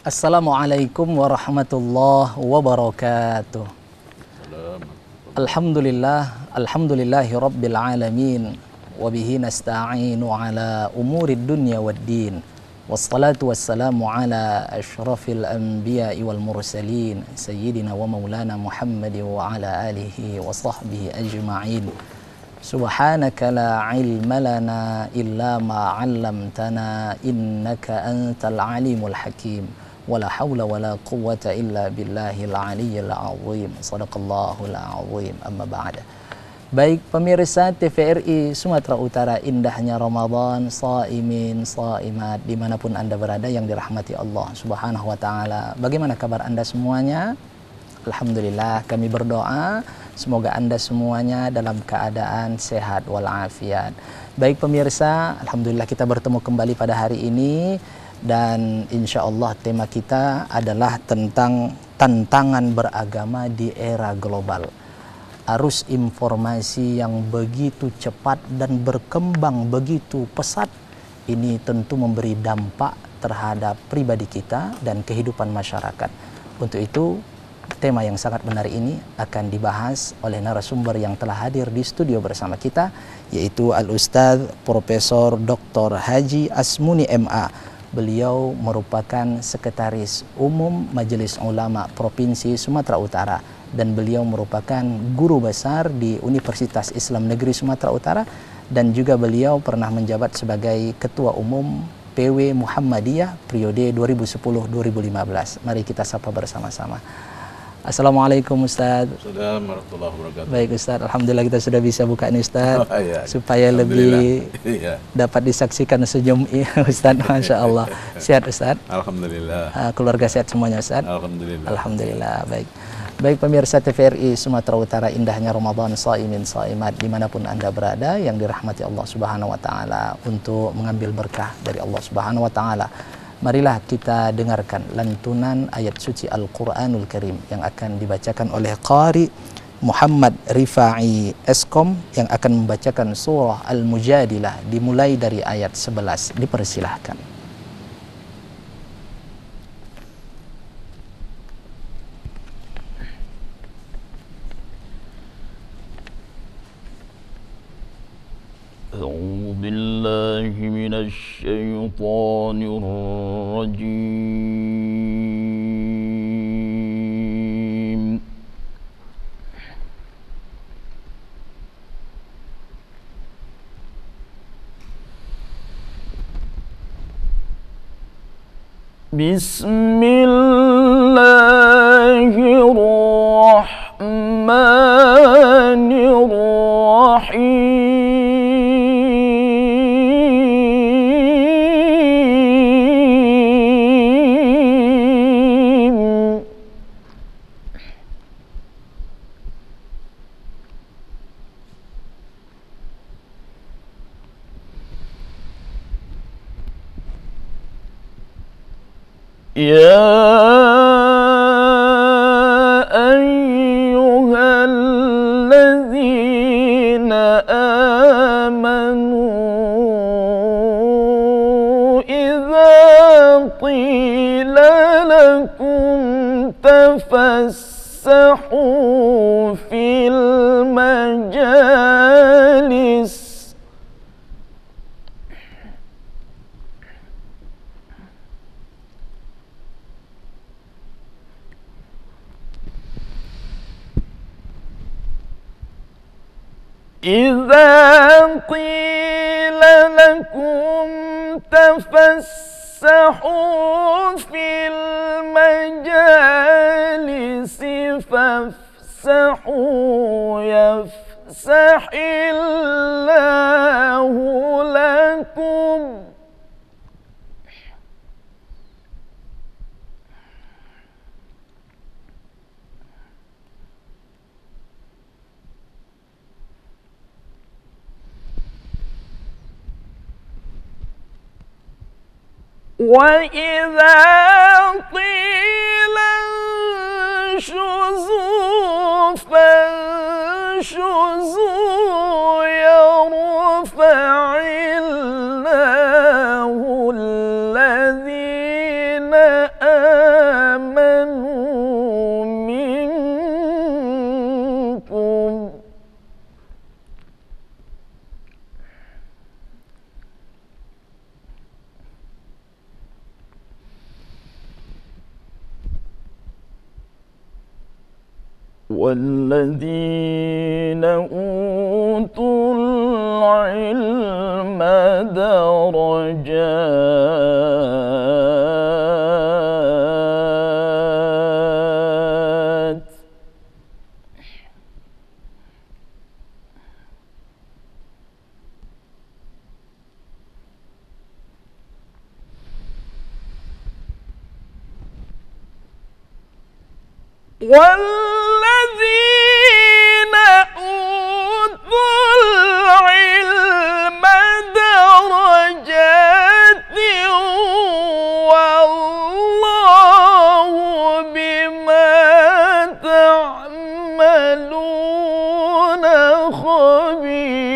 Assalamualaikum warahmatullahi wabarakatuh. Alhamdulillahi rabbil alamin. Wabihi nasta'inu ala umuri dunya waddin. Wassalatu wassalamu ala ashrafil anbiya'i wal mursalin. Sayyidina wa maulana Muhammadin wa ala alihi wa sahbihi ajma'in. Subhanaka la ilma lana illa ma 'allamtana innaka antal alimul hakim. Wala hawla wala quwwata illa billahil aliyyil azim. Shadaqallahul azim. Amma ba'da. Baik pemirsa TVRI Sumatera Utara, indahnya Ramadan, shaimin, shaimat dimanapun Anda berada yang dirahmati Allah Subhanahu wa taala. Bagaimana kabar Anda semuanya? Alhamdulillah, kami berdoa semoga Anda semuanya dalam keadaan sehat walafiat. Baik pemirsa, alhamdulillah kita bertemu kembali pada hari ini. Dan insya Allah tema kita adalah tentang tantangan beragama di era global. Arus informasi yang begitu cepat dan berkembang begitu pesat ini tentu memberi dampak terhadap pribadi kita dan kehidupan masyarakat. Untuk itu tema yang sangat menarik ini akan dibahas oleh narasumber yang telah hadir di studio bersama kita, yaitu Al-Ustadz Profesor Dr. Haji Asmuni MA. Beliau merupakan Sekretaris Umum Majelis Ulama Provinsi Sumatera Utara dan beliau merupakan guru besar di Universitas Islam Negeri Sumatera Utara, dan juga beliau pernah menjabat sebagai Ketua Umum PW Muhammadiyah periode 2010-2015. Mari kita sapa bersama-sama. Assalamualaikum Ustaz. Assalamualaikum warahmatullahi wabarakatuh. Baik Ustaz, alhamdulillah kita sudah bisa buka ini Ustaz, supaya lebih dapat disaksikan senyum Ustaz. Masya Allah. Sehat Ustaz? Alhamdulillah. Keluarga sehat semuanya Ustaz? Alhamdulillah. Alhamdulillah. Baik. Baik pemirsa TVRI Sumatera Utara, indahnya Ramadan, shaimin, shaimat dimanapun Anda berada yang dirahmati Allah Subhanahu wa taala. Untuk mengambil berkah dari Allah Subhanahu wa taala, marilah kita dengarkan lantunan ayat suci Al-Quranul Karim yang akan dibacakan oleh Qari Muhammad Rifai Eskom, yang akan membacakan surah Al-Mujadilah dimulai dari ayat 11. Dipersilahkan. أعوذ بالله من الشيطان الرجيم بسم الله الرحمن الرحيم يا أيها الذين آمنوا إذا قيل لكم تفسحوا في المجالس إذا قيل لكم تفسحوا في المجالس فافسحوا يفسح الله لكم وإذا قيل انشزوا فانشزوا يرفع الله الذين والذين أوتوا العلم درجات والذين أوتوا العلم درجات والله بما تعملون خبير.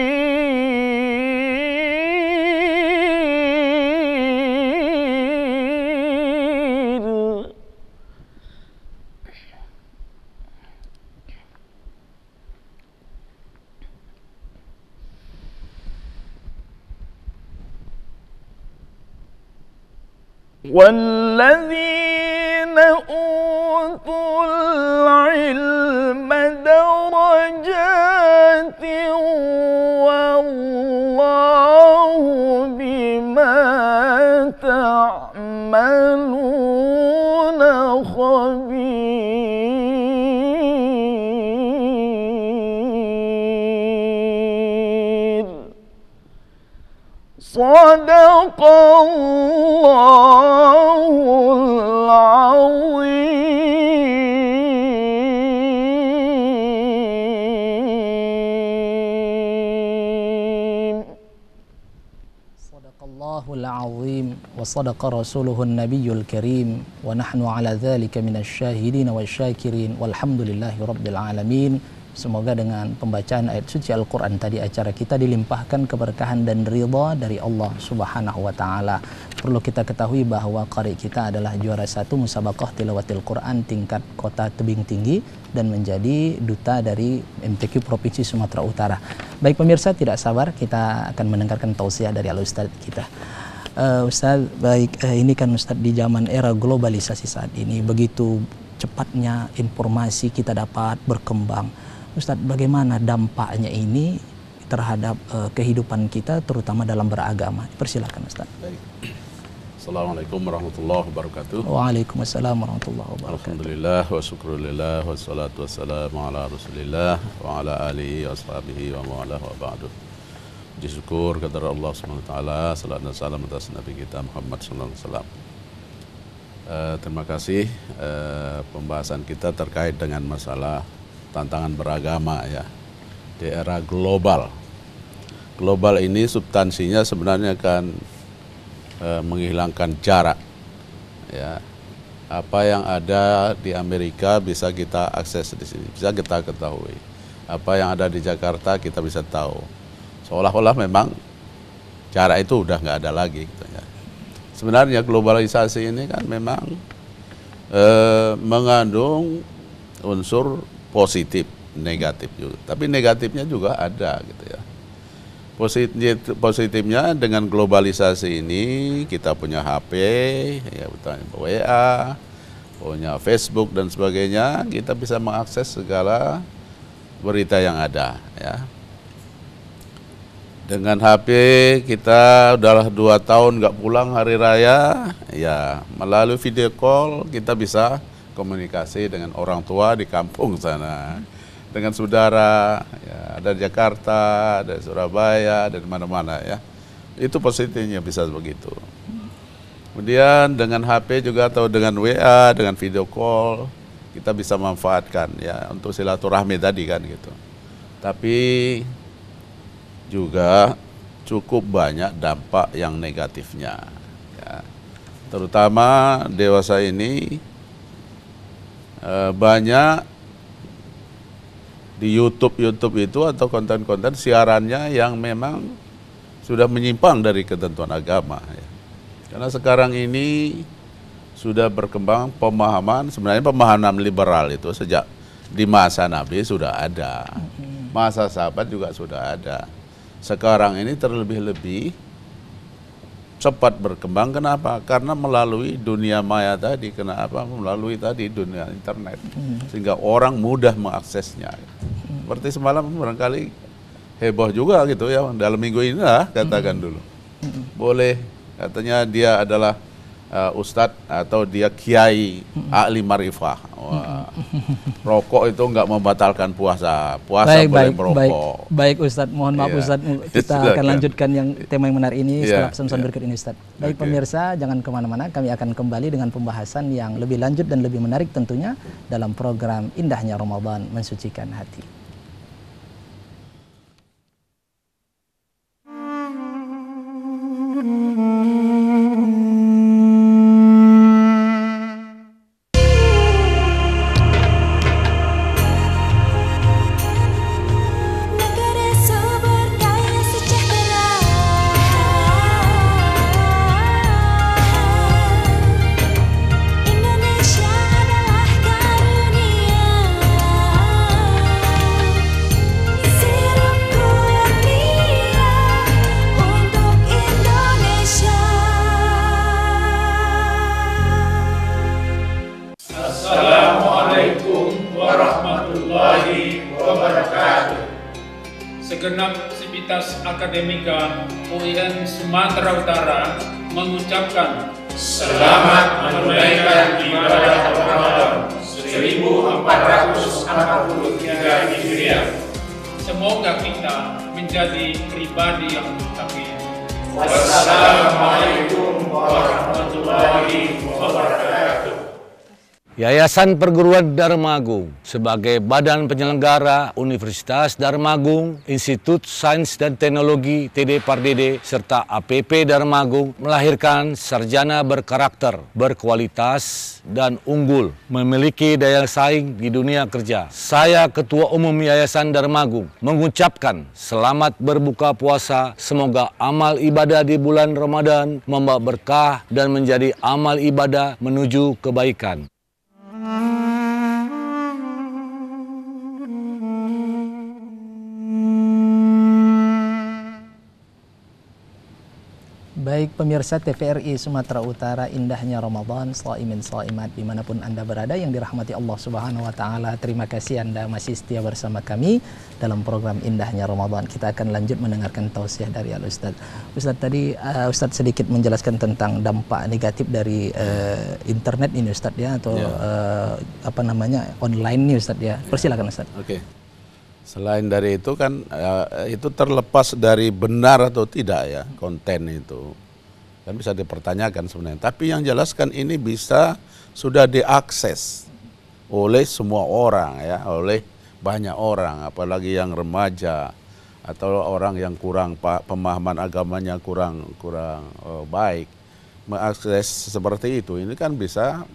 والذين أوتوا العلم درجات والله بما تعملون خبير. صدق الله العظيم. صدق الله العظيم وصدق رسوله النبي الكريم ونحن على ذلك من الشاهدين والشاكرين والحمد لله رب العالمين. Semoga dengan pembacaan ayat suci Al-Quran tadi acara kita dilimpahkan keberkahan dan ridha dari Allah Subhanahu wa Ta'ala. Perlu kita ketahui bahwa qari kita adalah juara 1 musabaqah tilawatil Quran tingkat kota tebing tinggi dan menjadi duta dari MTQ Provinsi Sumatera Utara. Baik pemirsa, tidak sabar kita akan mendengarkan tausiah dari Al-Ustaz kita. Ustaz, baik, ini kan Ustaz di zaman era globalisasi saat ini begitu cepatnya informasi kita dapat berkembang. Ustaz, bagaimana dampaknya ini terhadap kehidupan kita terutama dalam beragama? Persilakan Ustaz. Baik. Assalamualaikum warahmatullahi wabarakatuh. Waalaikumsalam warahmatullahi wabarakatuh. Alhamdulillah wa syukrulillah wa salatu wassalamu ala rasulillah wa ala alihi wa sahbihi wa mawala wa ba'du. Puji syukur kepada Allah Subhanahu wa taala, salat dan salam atas Nabi kita Muhammad sallallahu alaihi wasallam. Terima kasih pembahasan kita terkait dengan masalah tantangan beragama ya di era global. Global ini substansinya sebenarnya kan menghilangkan jarak ya. Apa yang ada di Amerika bisa kita akses di sini, bisa kita ketahui. Apa yang ada di Jakarta kita bisa tahu. Seolah-olah memang jarak itu udah nggak ada lagi gitu ya. Sebenarnya globalisasi ini kan memang mengandung unsur positif, negatif juga. Tapi negatifnya juga ada gitu ya. Positifnya dengan globalisasi ini kita punya HP, ya WA, punya Facebook dan sebagainya, kita bisa mengakses segala berita yang ada ya. Dengan HP kita udah 2 tahun nggak pulang hari raya, ya melalui video call kita bisa komunikasi dengan orang tua di kampung sana, dengan saudara, ya, ada di Jakarta, ada di Surabaya, ada di mana-mana ya. Itu positifnya bisa begitu. Kemudian dengan HP juga atau dengan WA, dengan video call, kita bisa manfaatkan ya untuk silaturahmi tadi kan gitu. Tapi juga cukup banyak dampak yang negatifnya ya. Terutama dewasa ini banyak di YouTube itu atau konten-konten siarannya yang memang sudah menyimpang dari ketentuan agama ya. Karena sekarang ini sudah berkembang pemahaman, sebenarnya pemahaman liberal itu sejak di masa Nabi sudah ada, masa sahabat juga sudah ada. Sekarang ini terlebih-lebih cepat berkembang. Kenapa? Karena melalui dunia maya tadi. Kenapa? Melalui tadi dunia internet. Sehingga orang mudah mengaksesnya. Seperti semalam barangkali heboh juga gitu ya, dalam minggu ini lah katakan dulu. Boleh, katanya dia adalah ustadz atau dia kiai ahli marifah. Wah, rokok itu enggak membatalkan puasa. Puasa boleh merokok. Baik Ustadz, mohon maaf Ustadz, kita akan lanjutkan yang tema yang menarik ini setelah pesan berikut ini Ustadz. Baik pemirsa, jangan kemana-mana, kami akan kembali dengan pembahasan yang lebih lanjut dan lebih menarik tentunya dalam program Indahnya Ramadan Mensucikan Hati. Segenap sivitas akademika UIN Sumatera Utara mengucapkan selamat menunaikan ibadah Ramadan 1443 Hijriah. Semoga kita menjadi pribadi yang mutakin. Wassalamualaikum warahmatullahi wabarakatuh. Yayasan Perguruan Dharma Agung sebagai badan penyelenggara Universitas Dharma Agung, Institut Sains dan Teknologi TD Pardede, serta APP Dharma Agung melahirkan sarjana berkarakter, berkualitas, dan unggul, memiliki daya saing di dunia kerja. Saya, Ketua Umum Yayasan Dharma Agung, mengucapkan selamat berbuka puasa. Semoga amal ibadah di bulan Ramadan membawa berkah dan menjadi amal ibadah menuju kebaikan. Baik pemirsa TVRI Sumatera Utara, indahnya Ramadan, shaimin shaimat dimanapun Anda berada yang dirahmati Allah Subhanahu wa Ta'ala. Terima kasih Anda masih setia bersama kami dalam program Indahnya Ramadan. Kita akan lanjut mendengarkan tausiah dari Al-Ustadz. Ustadz, tadi Ustadz sedikit menjelaskan tentang dampak negatif dari internet ini Ustadz ya, atau apa namanya, online ini Ustadz ya. Persilakan Ustadz. Oke. Selain dari itu kan itu terlepas dari benar atau tidak ya, konten itu kan bisa dipertanyakan sebenarnya. Tapi yang jelaskan ini bisa sudah diakses oleh semua orang ya, oleh banyak orang, apalagi yang remaja atau orang yang kurang pemahaman agamanya kurang baik, mengakses seperti itu. Ini kan bisa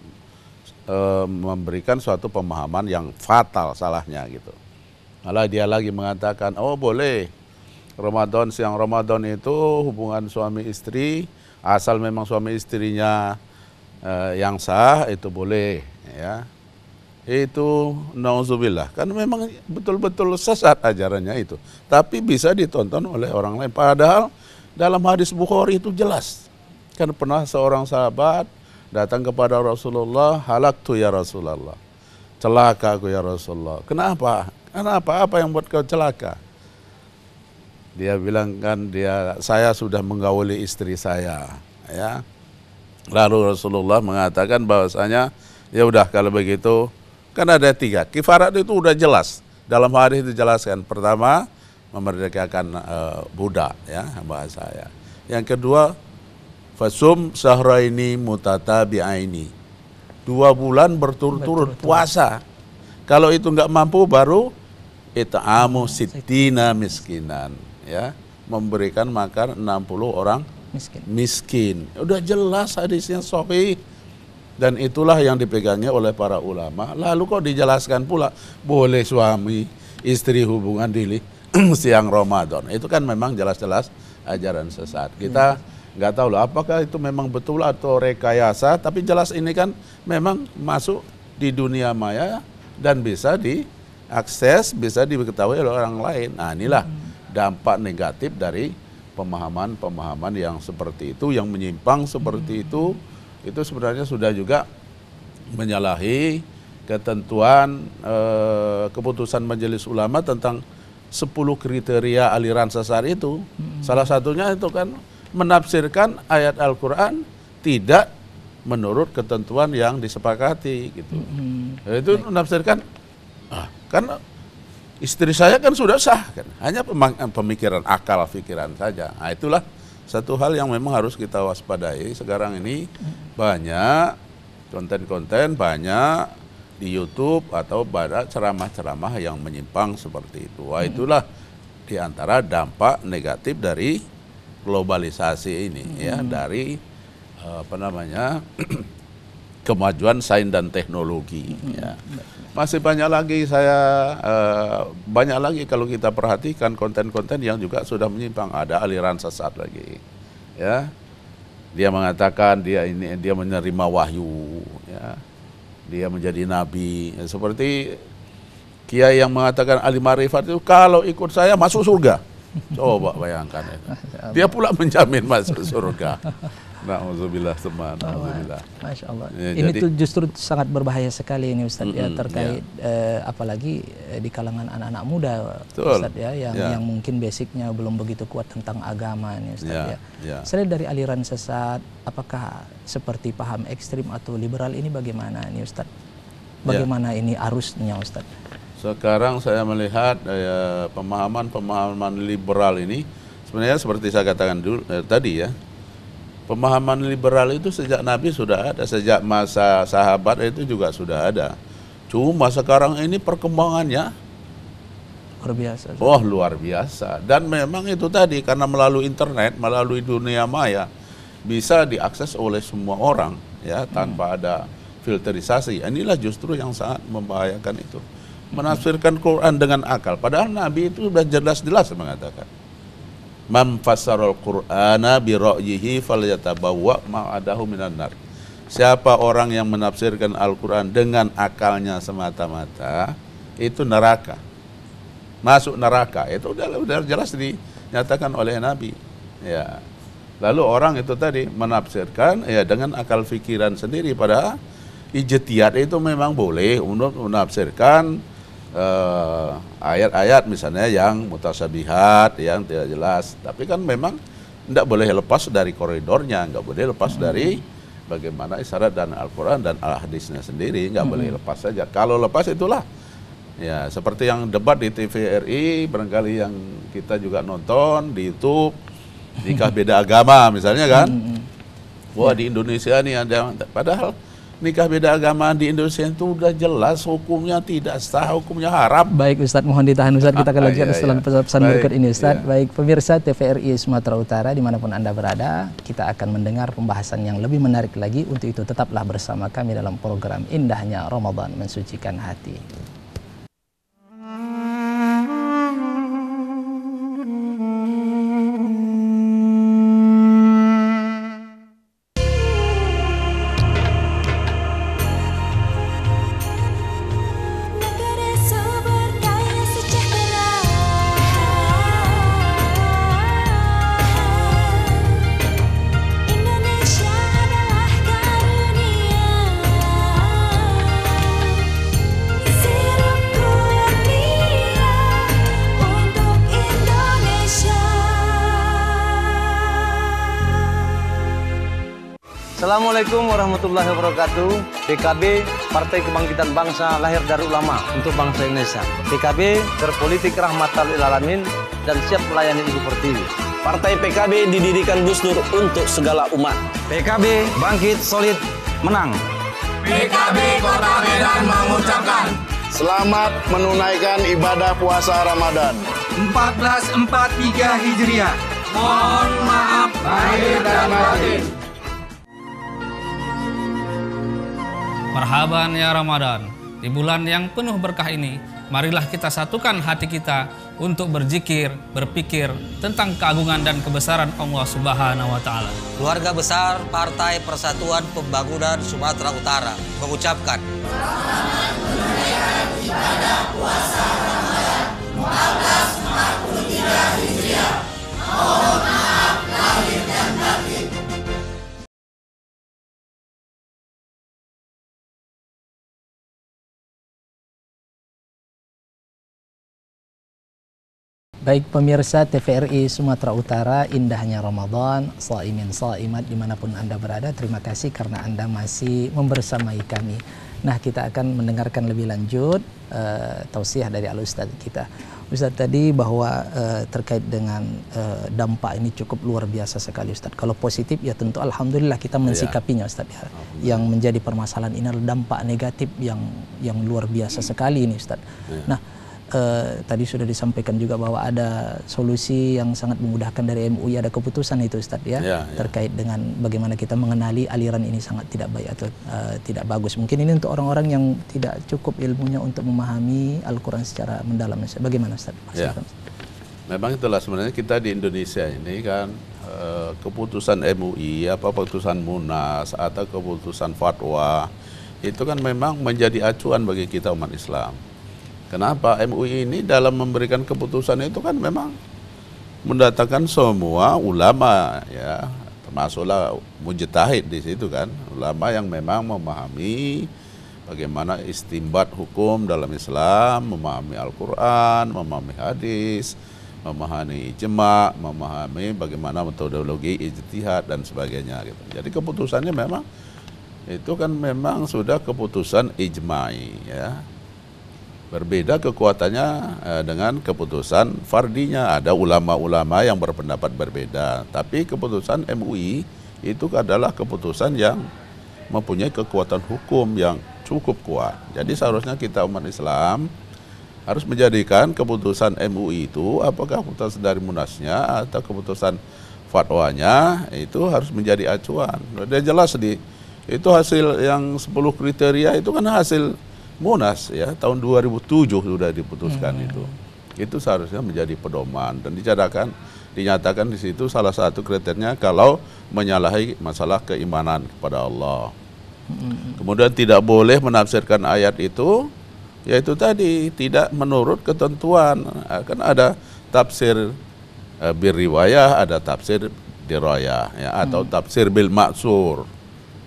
memberikan suatu pemahaman yang fatal salahnya gitu. Malah dia lagi mengatakan, oh boleh Ramadan, siang Ramadan itu hubungan suami istri, asal memang suami istrinya yang sah, itu boleh ya. Itu nauzubillah, kan memang betul-betul sesat ajarannya itu. Tapi bisa ditonton oleh orang lain. Padahal dalam hadis Bukhari itu jelas. Kan pernah seorang sahabat datang kepada Rasulullah, halaktu ya Rasulullah, celaka aku ya Rasulullah. Kenapa? Apa yang buat kau celaka? Dia bilang kan saya sudah menggauli istri saya, ya. Lalu Rasulullah mengatakan bahwasanya ya udah kalau begitu, kan ada 3 kifarat itu udah jelas dalam hadis itu jelaskan. Pertama, memerdekakan budak ya bahasa saya. Yang kedua, fasum syahraini mutatabi'aini, 2 bulan berturut-turut puasa. Kalau itu nggak mampu baru it'amu sittina miskinan ya, memberikan makan 60 orang miskin. Udah jelas hadisnya sahih dan itulah yang dipegangnya oleh para ulama. Lalu kok dijelaskan pula boleh suami istri hubungan di siang Ramadan. Itu kan memang jelas-jelas ajaran sesat. Kita nggak tahu lah apakah itu memang betul atau rekayasa, tapi jelas ini kan memang masuk di dunia maya dan bisa diakses, bisa diketahui oleh orang lain. Nah inilah dampak negatif dari pemahaman-pemahaman yang seperti itu, yang menyimpang seperti itu sebenarnya sudah juga menyalahi ketentuan keputusan Majelis Ulama tentang 10 kriteria aliran sesat itu. Salah satunya itu kan menafsirkan ayat Al-Quran tidak menurut ketentuan yang disepakati gitu. Itu menafsirkan kan istri saya kan sudah sah kan, hanya pemikiran akal pikiran saja. Nah, itulah satu hal yang memang harus kita waspadai. Sekarang ini banyak konten-konten banyak di YouTube atau pada ceramah-ceramah yang menyimpang seperti itu. Wah, itulah diantara dampak negatif dari globalisasi ini ya, dari kemajuan sains dan teknologi ya. Masih banyak lagi banyak lagi kalau kita perhatikan konten-konten yang juga sudah menyimpang. Ada aliran sesat lagi ya, dia mengatakan dia menerima wahyu ya, dia menjadi nabi ya, seperti kiai yang mengatakan ahli marifat itu kalau ikut saya masuk surga. Coba bayangkan itu. Dia pula menjamin masuk surga. Na'udzubillah teman. Masya Allah. Ya, ini tuh justru sangat berbahaya sekali ini Ustadz ya, terkait apalagi di kalangan anak-anak muda Ustadz ya, yang mungkin basicnya belum begitu kuat tentang agama ini Ustadz ya. Selain dari aliran sesat, apakah seperti paham ekstrim atau liberal ini bagaimana ini Ustadz? Bagaimana ini arusnya Ustadz? Sekarang saya melihat pemahaman-pemahaman liberal ini sebenarnya seperti saya katakan dulu tadi ya. Pemahaman liberal itu sejak Nabi sudah ada, sejak masa sahabat itu juga sudah ada. Cuma sekarang ini perkembangannya luar biasa. Oh, luar biasa. Dan memang itu tadi karena melalui internet, melalui dunia maya bisa diakses oleh semua orang ya, tanpa ada filterisasi. Inilah justru yang sangat membahayakan itu. Menafsirkan Quran dengan akal, padahal Nabi itu sudah jelas-jelas mengatakan man fassarul Qur'ana bi ra'yihi falyatabawwa ma'adahu minan nar. Siapa orang yang menafsirkan Al-Qur'an dengan akalnya semata-mata, itu neraka. Masuk neraka. Itu udah jelas dinyatakan oleh Nabi. Ya. Lalu orang itu tadi menafsirkan ya dengan akal pikiran sendiri, padahal ijtihad itu memang boleh untuk menafsirkan ayat-ayat misalnya yang mutasyabihat, yang tidak jelas, tapi kan memang tidak boleh lepas dari koridornya, nggak boleh lepas dari bagaimana isyarat dan Al-Quran dan Al-Hadisnya sendiri, nggak boleh lepas saja. Kalau lepas itulah ya seperti yang debat di TVRI barangkali yang kita juga nonton di YouTube, nikah beda agama misalnya kan. Wah, di Indonesia nih ada, padahal nikah beda agama di Indonesia itu sudah jelas hukumnya tidak sah, hukumnya haram. Baik Ustadz, mohon ditahan Ustadz, kita akan lanjutkan setelah pesan berikut ini Ustadz. Baik pemirsa TVRI Sumatera Utara dimanapun Anda berada, kita akan mendengar pembahasan yang lebih menarik lagi. Untuk itu tetaplah bersama kami dalam program Indahnya Ramadan Mensucikan Hati. Assalamualaikum warahmatullahi wabarakatuh. PKB, Partai Kebangkitan Bangsa, lahir dari ulama untuk bangsa Indonesia. PKB berpolitik rahmatan lil alamin dan siap melayani Ibu Pertiwi. Partai PKB didirikan Gus Dur untuk segala umat. PKB bangkit, solid, menang. PKB Kota Medan mengucapkan selamat menunaikan ibadah puasa Ramadan 1443 Hijriah. Mohon maaf lahir dan batin. Marhaban ya Ramadan. Di bulan yang penuh berkah ini, marilah kita satukan hati kita untuk berzikir, berpikir tentang keagungan dan kebesaran Allah Subhanahu wa taala. Keluarga besar Partai Persatuan Pembangunan Sumatera Utara mengucapkan selamat menunaikan ibadah puasa Ramadan 1443 Hijriah. Mohon maaf Baik pemirsa TVRI Sumatera Utara, indahnya Ramadan, shaimin shaimat dimanapun Anda berada, terima kasih karena Anda masih membersamai kami. Nah, kita akan mendengarkan lebih lanjut tausiah dari Al-Ustadz kita. Ustadz tadi bahwa terkait dengan dampak ini cukup luar biasa sekali Ustadz. Kalau positif ya tentu alhamdulillah kita mensikapinya Ustadz ya. Yang menjadi permasalahan ini adalah dampak negatif yang luar biasa sekali ini Ustadz. Nah, tadi sudah disampaikan juga bahwa ada solusi yang sangat memudahkan dari MUI, ada keputusan itu Ustadz ya, terkait dengan bagaimana kita mengenali aliran ini sangat tidak baik atau tidak bagus. Mungkin ini untuk orang-orang yang tidak cukup ilmunya untuk memahami Al-Quran secara mendalam. Bagaimana Ustadz? Ya. Memang itulah sebenarnya kita di Indonesia ini kan keputusan MUI, keputusan Munas atau keputusan fatwa itu kan memang menjadi acuan bagi kita umat Islam. Kenapa MUI ini dalam memberikan keputusan itu kan memang mendatangkan semua ulama ya, termasuklah mujtahid di situ kan, ulama yang memang memahami bagaimana istinbat hukum dalam Islam, memahami Al-Quran, memahami hadis, memahami ijma', memahami bagaimana metodologi ijtihad dan sebagainya gitu. Jadi keputusannya memang itu kan memang sudah keputusan ijma'i ya. Berbeda kekuatannya dengan keputusan fardinya. Ada ulama-ulama yang berpendapat berbeda. Tapi keputusan MUI itu adalah keputusan yang mempunyai kekuatan hukum yang cukup kuat. Jadi seharusnya kita umat Islam harus menjadikan keputusan MUI itu, apakah keputusan dari Munasnya atau keputusan fatwanya, itu harus menjadi acuan. Sudah jelas itu hasil yang 10 kriteria itu kan hasil Munas ya, tahun 2007 sudah diputuskan itu. Itu seharusnya menjadi pedoman dan dinyatakan di situ salah satu kriterianya kalau menyalahi masalah keimanan kepada Allah. Kemudian tidak boleh menafsirkan ayat itu, yaitu tadi tidak menurut ketentuan. Kan ada tafsir birriwayah, ada tafsir dirayah ya, atau tafsir bil maksur.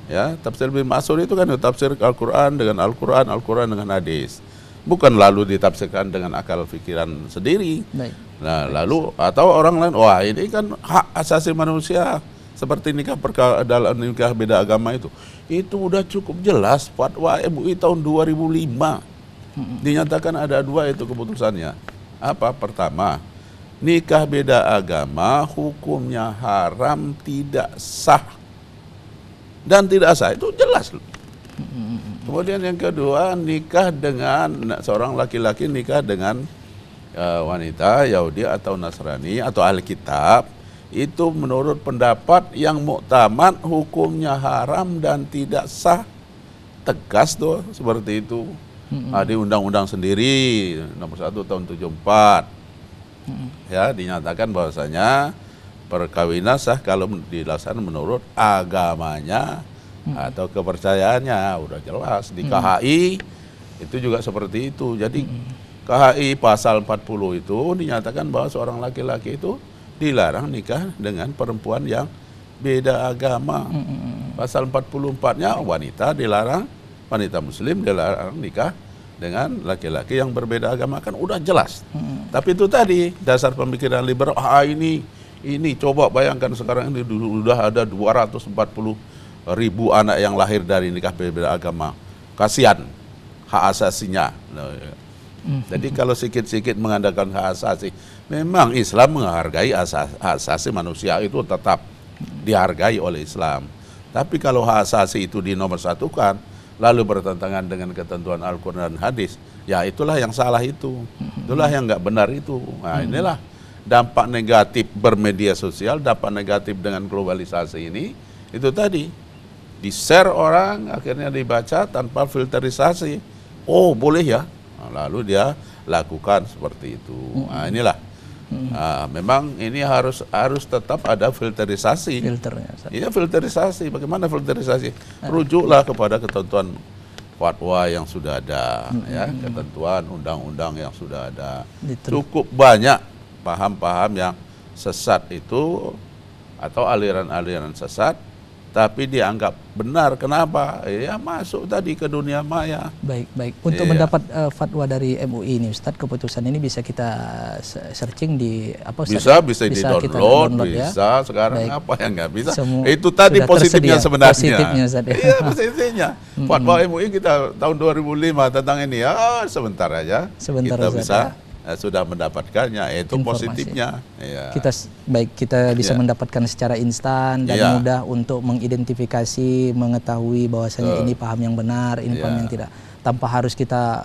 Ya, tafsir bil maksur itu kan tafsir Al-Quran dengan Al-Quran, Al-Quran dengan hadis. Bukan lalu ditafsirkan dengan akal pikiran sendiri. Nah, lalu atau orang lain, wah ini kan hak asasi manusia seperti nikah dalam nikah beda agama itu udah cukup jelas fatwa MUI tahun 2005. Dinyatakan ada 2 itu keputusannya. Apa? Pertama, nikah beda agama hukumnya haram, tidak sah. Dan tidak sah, itu jelas. Kemudian yang kedua, nikah dengan seorang laki-laki nikah dengan wanita Yahudi atau Nasrani atau ahli kitab, itu menurut pendapat yang muktamad hukumnya haram dan tidak sah. Tegas tuh seperti itu. Di undang-undang sendiri nomor 1 tahun 74 ya, dinyatakan bahwasanya perkawinan sah kalau dilaksanakan menurut agamanya atau kepercayaannya, udah jelas. Di KHI itu juga seperti itu. Jadi KHI pasal 40 itu dinyatakan bahwa seorang laki-laki itu dilarang nikah dengan perempuan yang beda agama. Pasal 44-nya wanita dilarang, wanita muslim dilarang nikah dengan laki-laki yang berbeda agama, kan udah jelas. Tapi itu tadi dasar pemikiran liberal, ini coba bayangkan sekarang ini sudah ada 240.000 anak yang lahir dari nikah berbeda agama. Kasihan hak asasinya. Jadi kalau sikit-sikit mengandalkan hak asasi, memang Islam menghargai hak asasi manusia, itu tetap dihargai oleh Islam. Tapi kalau hak asasi itu dinomorsatukan, lalu bertentangan dengan ketentuan Al-Quran dan hadis, ya itulah yang salah itu. Itulah yang nggak benar itu. Nah, inilah dampak negatif bermedia sosial, dampak negatif dengan globalisasi ini, itu tadi, di-share orang, akhirnya dibaca tanpa filterisasi. Oh boleh ya, nah, lalu dia lakukan seperti itu. Nah inilah, memang ini harus tetap ada filterisasi. Iya, filterisasi. Bagaimana filterisasi? Rujuklah kepada ketentuan fatwa yang sudah ada, ya, ketentuan undang-undang yang sudah ada. Cukup banyak paham-paham yang sesat itu atau aliran-aliran sesat, tapi dianggap benar. Kenapa? Ya masuk tadi ke dunia maya. Baik. Untuk mendapat fatwa dari MUI ini, Ustadz, keputusan ini bisa kita searching di apa? Ustadz? Bisa di-download, bisa. Sekarang apa yang nggak bisa? Itu tadi positifnya sebenarnya. Positifnya, iya, positifnya. Fatwa MUI kita tahun 2005 tentang ini ya sebentar aja. Kita bisa sudah mendapatkannya, itu positifnya. Ya. Kita bisa mendapatkan secara instan dan mudah untuk mengidentifikasi, mengetahui bahwasanya ini paham yang benar, ini paham yang tidak, tanpa harus kita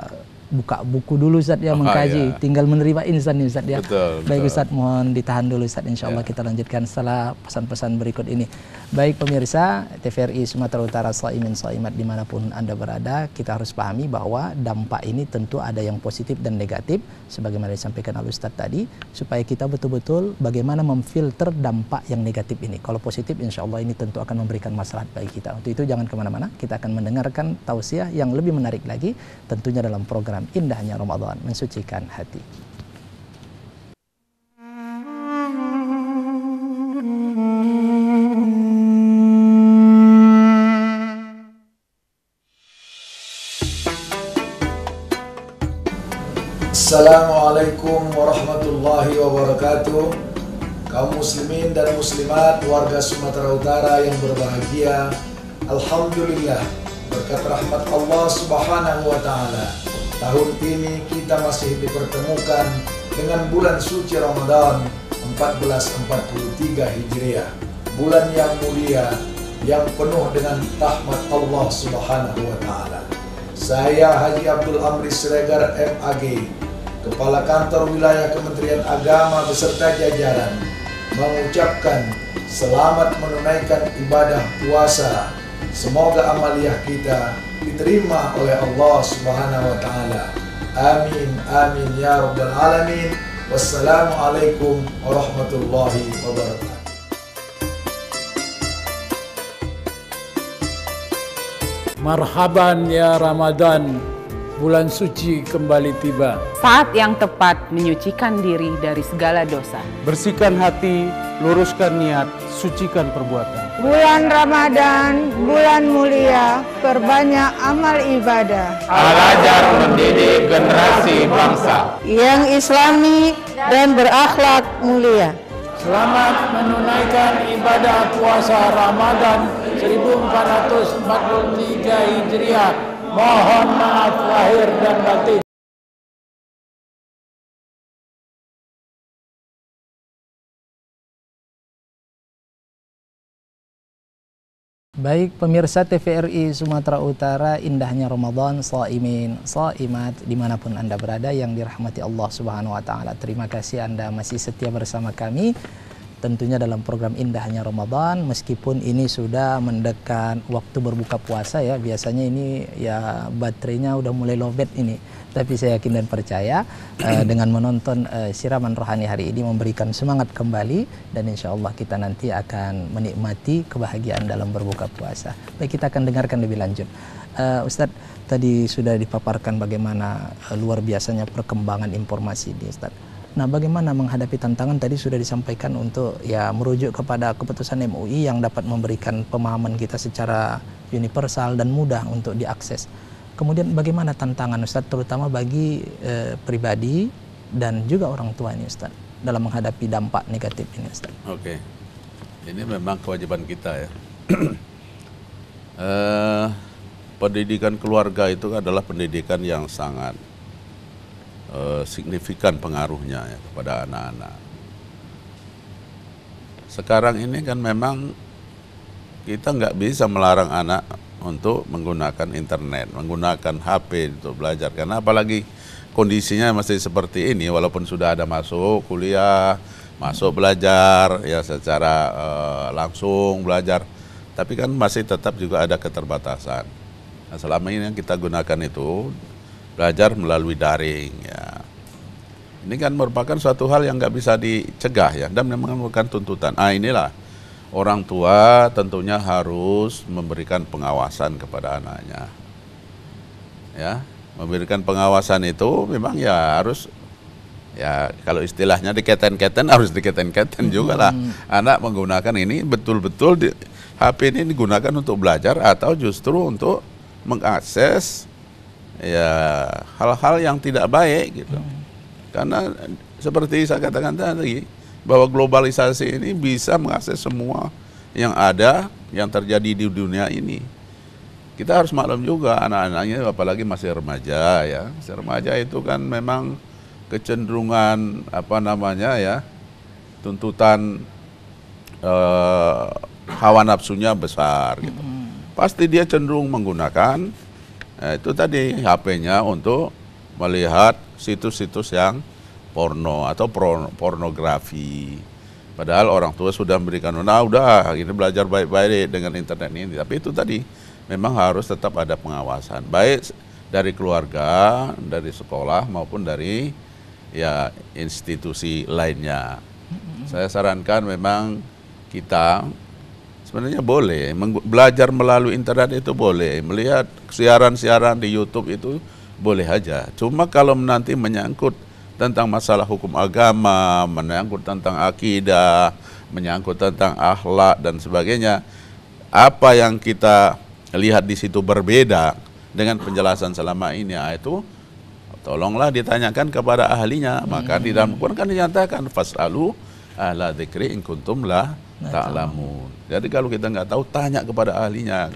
buka buku dulu Ustadz ya, mengkaji, tinggal menerima instan nih Ustadz ya. Baik Ustadz, mohon ditahan dulu Ustadz, insya Allah kita lanjutkan setelah pesan-pesan berikut ini. Baik pemirsa TVRI Sumatera Utara, shaimin shaimat dimanapun Anda berada, kita harus pahami bahwa dampak ini tentu ada yang positif dan negatif sebagaimana disampaikan oleh Ustadz tadi, supaya kita betul-betul bagaimana memfilter dampak yang negatif ini. Kalau positif insya Allah ini tentu akan memberikan maslahat bagi kita. Untuk itu jangan kemana-mana, kita akan mendengarkan tausiah yang lebih menarik lagi tentunya dalam program Indahnya Ramadan, mensucikan hati. Assalamualaikum warahmatullahi wabarakatuh. Kaum muslimin dan muslimat warga Sumatera Utara yang berbahagia, alhamdulillah berkat rahmat Allah Subhanahu wa taala, tahun ini kita masih dipertemukan dengan bulan suci Ramadan 1443 Hijriah, bulan yang mulia yang penuh dengan rahmat Allah Subhanahu wa taala. Saya Haji Abdul Amri Siregar MAG, Kepala Kantor Wilayah Kementerian Agama beserta jajaran, mengucapkan selamat menunaikan ibadah puasa. Semoga amaliyah kita diterima oleh Allah Subhanahu wa taala. Amin amin ya rabbal alamin. Wassalamualaikum warahmatullahi wabarakatuh. Marhaban ya Ramadan, bulan suci kembali tiba. Saat yang tepat menyucikan diri dari segala dosa. Bersihkan hati, luruskan niat, sucikan perbuatan. Bulan Ramadan, bulan mulia, perbanyak amal ibadah. Al-Azhar mendidik generasi bangsa yang islami dan berakhlak mulia. Selamat menunaikan ibadah puasa Ramadan 1443 Hijriah. Mohon maaf lahir dan batin. Baik pemirsa TVRI Sumatera Utara, indahnya Ramadan, shaimin, shaimat dimanapun Anda berada yang dirahmati Allah Subhanahu wa taala. Terima kasih Anda masih setia bersama kami tentunya dalam program Indahnya Ramadan, meskipun ini sudah mendekat waktu berbuka puasa ya. Biasanya ini ya baterainya udah mulai lowbat ini, tapi saya yakin dan percaya dengan menonton siraman rohani hari ini memberikan semangat kembali, dan insya Allah kita nanti akan menikmati kebahagiaan dalam berbuka puasa. Baik, kita akan dengarkan lebih lanjut. Ustadz, tadi sudah dipaparkan bagaimana luar biasanya perkembangan informasi ini Ustadz. Nah, bagaimana menghadapi tantangan tadi sudah disampaikan untuk ya merujuk kepada keputusan MUI yang dapat memberikan pemahaman kita secara universal dan mudah untuk diakses. Kemudian bagaimana tantangan Ustadz terutama bagi pribadi dan juga orang tua ini Ustadz dalam menghadapi dampak negatif ini Ustadz? Oke, ini memang kewajiban kita ya. Pendidikan keluarga itu adalah pendidikan yang sangat signifikan pengaruhnya ya, kepada anak-anak. Sekarang ini kan memang kita nggak bisa melarang anak untuk menggunakan internet, menggunakan HP untuk belajar. Karena apalagi kondisinya masih seperti ini, walaupun sudah ada masuk kuliah, masuk belajar ya secara langsung belajar, tapi kan masih tetap juga ada keterbatasan. Nah, selama ini yang kita gunakan itu belajar melalui daring ya. Ini kan merupakan suatu hal yang nggak bisa dicegah ya, dan memang merupakan tuntutan. Inilah orang tua tentunya harus memberikan pengawasan kepada anaknya. Ya, memberikan pengawasan itu memang ya harus ya, kalau istilahnya diketen-keten harus diketen-keten juga lah. Anak menggunakan ini betul-betul HP ini digunakan untuk belajar atau justru untuk mengakses ya hal-hal yang tidak baik gitu. Karena seperti saya katakan tadi bahwa globalisasi ini bisa mengakses semua yang ada yang terjadi di dunia ini. Kita harus maklum juga anak-anaknya apalagi masih remaja ya. Masih remaja itu kan memang kecenderungan tuntutan hawa nafsunya besar gitu. Pasti dia cenderung menggunakan itu tadi HP-nya untuk melihat situs-situs yang porno atau pornografi. Padahal orang tua sudah memberikan, udah ini belajar baik-baik dengan internet ini. Tapi itu tadi memang harus tetap ada pengawasan, baik dari keluarga, dari sekolah maupun dari ya institusi lainnya. Saya sarankan memang kita sebenarnya boleh belajar melalui internet, itu boleh, melihat siaran-siaran di YouTube itu boleh aja. Cuma kalau nanti menyangkut tentang masalah hukum agama, menyangkut tentang akidah, menyangkut tentang akhlak dan sebagainya, apa yang kita lihat di situ berbeda dengan penjelasan selama ini, itu tolonglah ditanyakan kepada ahlinya. Maka di dalam Quran kan dinyatakan fasalu ahla dzikri in kuntum la ta'lamun. Jadi kalau kita nggak tahu, tanya kepada ahlinya.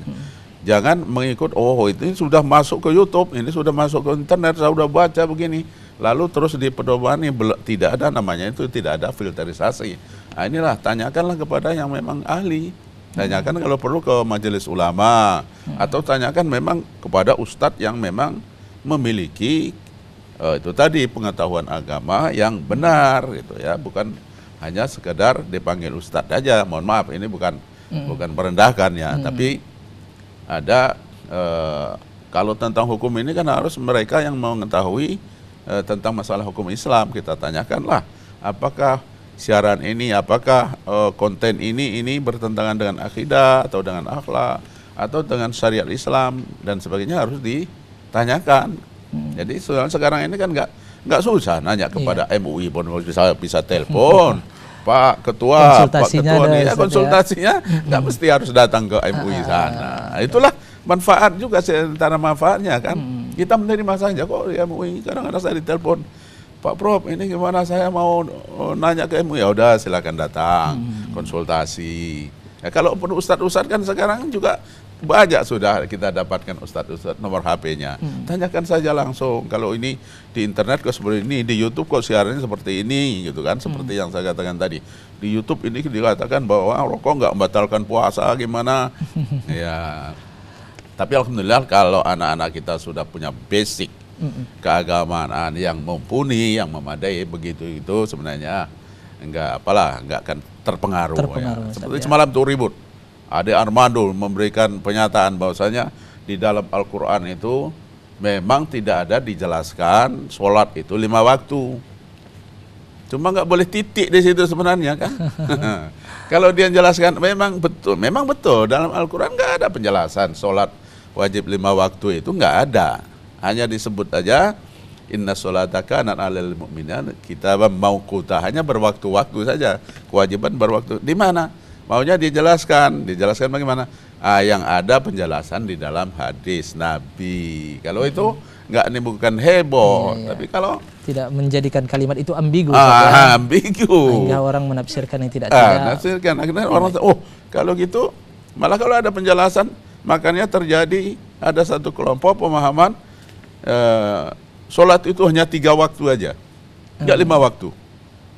Jangan mengikut, ini sudah masuk ke YouTube, ini sudah masuk ke internet, saya sudah baca begini, lalu terus dipedomani. Tidak ada namanya itu, tidak ada filterisasi. Nah, inilah, tanyakanlah kepada yang memang ahli. Tanyakan kalau perlu ke majelis ulama, atau tanyakan memang kepada ustadz yang memang memiliki itu tadi pengetahuan agama yang benar gitu ya, bukan hanya sekedar dipanggil ustadz aja. Mohon maaf, ini bukan merendahkan ya, tapi ada kalau tentang hukum ini kan harus mereka yang mengetahui tentang masalah hukum Islam. Kita tanyakanlah, apakah siaran ini, apakah konten ini bertentangan dengan akidah atau dengan akhlak atau dengan syariat Islam dan sebagainya, harus ditanyakan. Jadi sekarang ini kan nggak susah nanya kepada MUI, bisa telepon Pak Ketua, konsultasinya nggak mesti harus datang ke MUI sana. Itulah manfaat juga, antara manfaatnya kan. Kita menerima saja kok di MUI. Kadang-kadang saya ditelepon, Pak Prof, ini gimana, saya mau nanya ke MUI. Ya udah, silakan datang konsultasi. Ya, kalau perlu ustadz-ustadz kan sekarang juga banyak sudah kita dapatkan ustadz-ustadz nomor HP-nya. Tanyakan saja langsung. Kalau ini di internet kok seperti ini, di YouTube kok siarannya seperti ini gitu kan. Seperti yang saya katakan tadi. Di YouTube ini dikatakan bahwa rokok nggak membatalkan puasa, gimana? Ya. Tapi alhamdulillah kalau anak-anak kita sudah punya basic keagamaan yang mumpuni, yang memadai, begitu itu sebenarnya nggak akan terpengaruh ya. Seperti semalam tuh ribut. Ade Armando memberikan pernyataan bahwasanya di dalam Al-Quran itu memang tidak ada dijelaskan sholat itu 5 waktu. Cuma nggak boleh titik di situ sebenarnya kan. Kalau dia jelaskan memang betul dalam Al-Quran nggak ada penjelasan sholat wajib 5 waktu, itu nggak ada. Hanya disebut aja inna sholata kanat 'alal mu'minina kitaban mauquta, hanya berwaktu-waktu saja, kewajiban berwaktu. Di mana? Maunya dijelaskan bagaimana? Yang ada penjelasan di dalam hadis Nabi. Kalau itu nggak menimbulkan heboh, tapi kalau tidak menjadikan kalimat itu ambigu, ambigu, hingga orang menafsirkan yang tidak. Menafsirkan, akhirnya orang kalau gitu, malah kalau ada penjelasan, makanya terjadi ada satu kelompok pemahaman sholat itu hanya 3 waktu aja, nggak 5 waktu.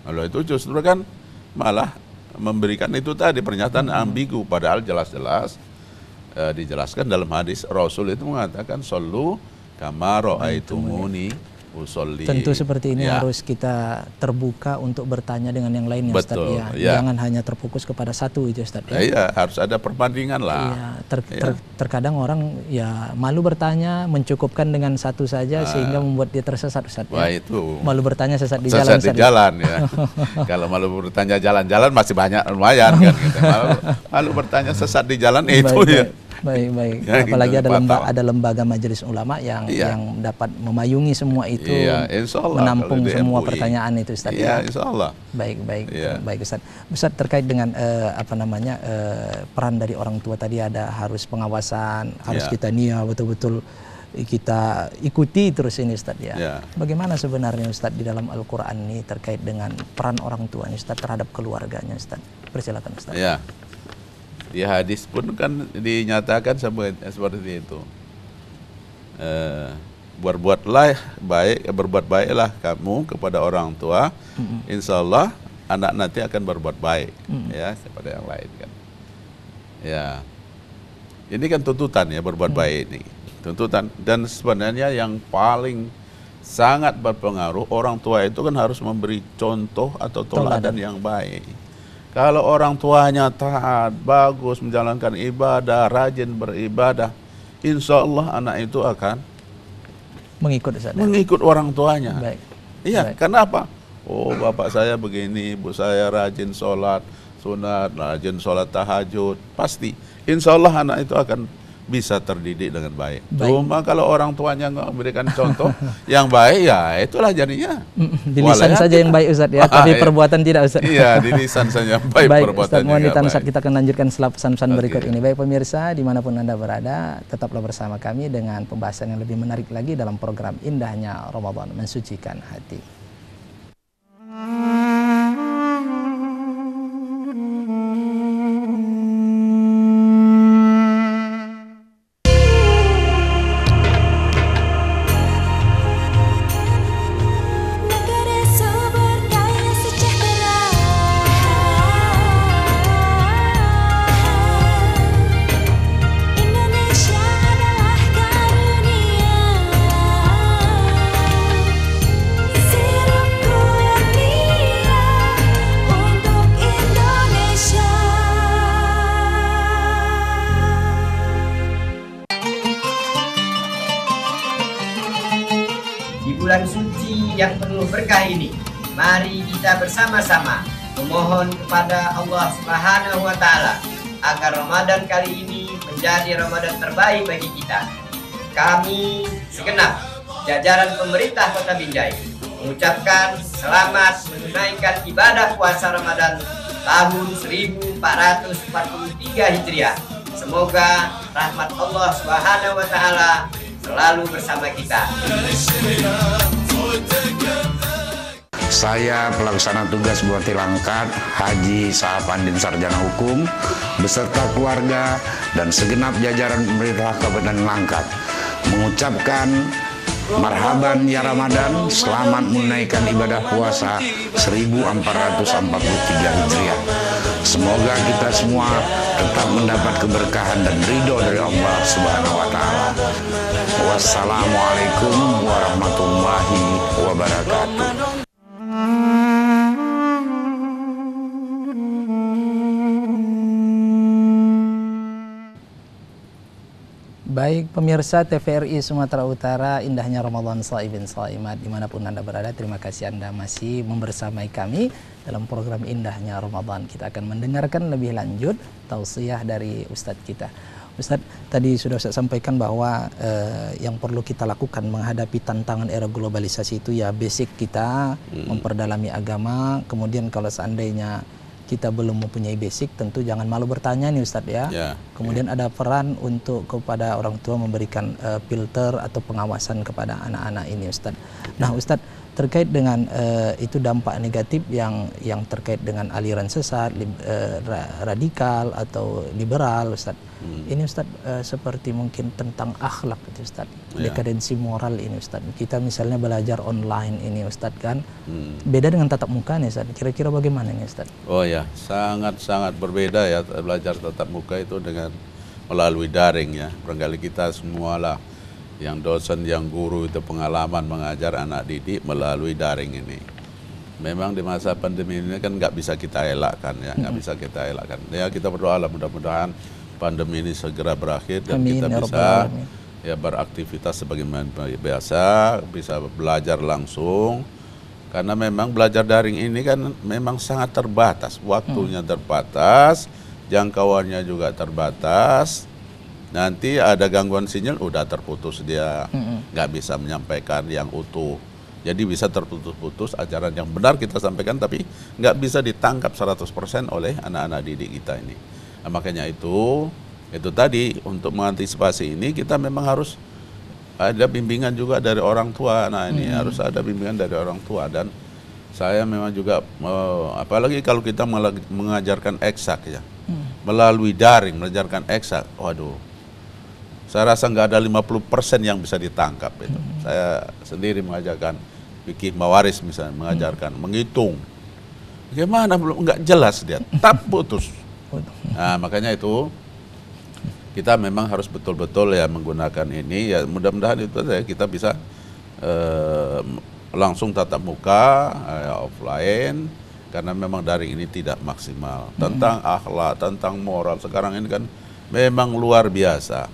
Kalau itu justru kan malah memberikan itu tadi pernyataan ambigu, padahal jelas-jelas dijelaskan dalam hadis Rasul itu mengatakan shollu kama ra'aitumuni usolli. Tentu seperti ini harus kita terbuka untuk bertanya dengan yang lainnya, Ustaz. Ya. Jangan hanya terfokus kepada satu itu, Ustaz. Iya, harus ada perbandingan lah. Terkadang orang ya malu bertanya, mencukupkan dengan satu saja sehingga membuat dia tersesat, Ustaz. Wah, itu. Malu bertanya sesat di jalan. Sesat di jalan ya. Kalau malu bertanya jalan-jalan masih banyak, lumayan kan gitu. Malu bertanya sesat di jalan itu ya. Baik. Ya, Apalagi gitu, ada lembaga majelis ulama yang dapat memayungi semua itu, insyaallah, menampung semua MUI. pertanyaan itu, Ustaz. Insyaallah. Baik Ustaz. Ustaz, terkait dengan peran dari orang tua tadi, harus pengawasan, harus kita betul-betul kita ikuti terus ini, Ustaz ya. Bagaimana sebenarnya Ustaz di dalam Al-Qur'an ini terkait dengan peran orang tua ini, Ustaz, terhadap keluarganya, Ustaz? Persilakan, Ustaz. Ya. Di hadis pun kan dinyatakan seperti itu. Berbuat baiklah kamu kepada orang tua, insya Allah anak nanti akan berbuat baik ya kepada yang lain kan. Ya, ini kan tuntutan ya, berbuat baik ini tuntutan, dan sebenarnya yang paling sangat berpengaruh, orang tua itu kan harus memberi contoh atau teladan yang baik. Kalau orang tuanya taat, bagus menjalankan ibadah, rajin beribadah, insya Allah anak itu akan mengikut orang tuanya. Iya, kenapa? Oh, bapak saya begini, ibu saya rajin sholat sunat, rajin sholat tahajud, pasti insya Allah anak itu akan bisa terdidik dengan baik. Cuma kalau orang tuanya nggak memberikan contoh yang baik, ya itulah jadinya. Di lisan saja yang baik, Ustaz ya, tapi perbuatan tidak, Ustaz. Iya, di lisan saja baik, perbuatan Ustaz, mohon ditahan, Ustaz, kita akan lanjutkan setelah pesan-pesan berikut ini. Baik pemirsa, dimanapun Anda berada, tetaplah bersama kami dengan pembahasan yang lebih menarik lagi dalam program Indahnya Ramadan, Mensucikan Hati. bulan suci yang penuh berkah ini, mari kita bersama-sama memohon kepada Allah Subhanahu wa Ta'ala agar Ramadan kali ini menjadi Ramadan terbaik bagi kita. Kami segenap jajaran pemerintah Kota Binjai mengucapkan selamat menunaikan ibadah puasa Ramadan tahun 1443 Hijriah. Semoga rahmat Allah Subhanahu wa Ta'ala selalu bersama kita. Saya pelaksana tugas Bupati Langkat, Haji Sahapandin Sarjana Hukum, beserta keluarga dan segenap jajaran pemerintah Kabupaten Langkat mengucapkan marhaban ya Ramadan, selamat menunaikan ibadah puasa 1443 Hijriah. Semoga kita semua tetap mendapat keberkahan dan ridho dari Allah Subhanahu wa Ta'ala. Wassalamualaikum warahmatullahi wabarakatuh. Baik pemirsa TVRI Sumatera Utara, indahnya Ramadan Shaibin Shaimat, dimanapun Anda berada, terima kasih Anda masih membersamai kami dalam program Indahnya Ramadan. Kita akan mendengarkan lebih lanjut tausiah dari Ustadz kita. Ustadz, tadi sudah saya sampaikan bahwa yang perlu kita lakukan menghadapi tantangan era globalisasi itu ya basic kita memperdalami agama. Kemudian kalau seandainya kita belum mempunyai basic, tentu jangan malu bertanya nih Ustadz ya. Kemudian ada peran untuk kepada orang tua memberikan filter atau pengawasan kepada anak-anak ini Ustadz. Nah Ustadz, terkait dengan itu dampak negatif yang terkait dengan aliran sesat, radikal atau liberal Ustadz. Ini Ustadz seperti mungkin tentang akhlak itu Ustadz, dekadensi moral ini Ustadz. Kita misalnya belajar online ini Ustadz kan, beda dengan tatap muka nih Ustadz. Kira-kira bagaimana nih Ustadz? Oh ya, sangat-sangat berbeda ya belajar tatap muka itu dengan melalui daring ya. Barangkali kita semualah yang dosen, yang guru itu pengalaman mengajar anak didik melalui daring ini. Memang di masa pandemi ini kan nggak bisa kita elakkan ya, nggak bisa kita elakkan. Ya kita berdoa lah mudah-mudahan pandemi ini segera berakhir dan kita bisa ya beraktivitas sebagaimana biasa, bisa belajar langsung. Karena memang belajar daring ini kan memang sangat terbatas, waktunya terbatas, jangkauannya juga terbatas. nanti ada gangguan sinyal, udah terputus dia, nggak bisa menyampaikan yang utuh. Jadi bisa terputus-putus ajaran yang benar kita sampaikan, tapi nggak bisa ditangkap 100% oleh anak-anak didik kita ini. Nah, makanya itu tadi untuk mengantisipasi ini kita memang harus ada bimbingan juga dari orang tua. Nah ini harus ada bimbingan dari orang tua, dan saya memang juga apalagi kalau kita mengajarkan eksak ya, melalui daring mengajarkan eksak, waduh, saya rasa nggak ada 50% yang bisa ditangkap itu. Saya sendiri mengajarkan fikih mawaris misalnya, mengajarkan menghitung, bagaimana belum nggak jelas dia, tap putus. Nah makanya itu kita memang harus betul-betul ya menggunakan ini ya, mudah-mudahan itu kita bisa langsung tatap muka offline, karena memang daring ini tidak maksimal. Tentang akhlak, tentang moral sekarang ini kan memang luar biasa.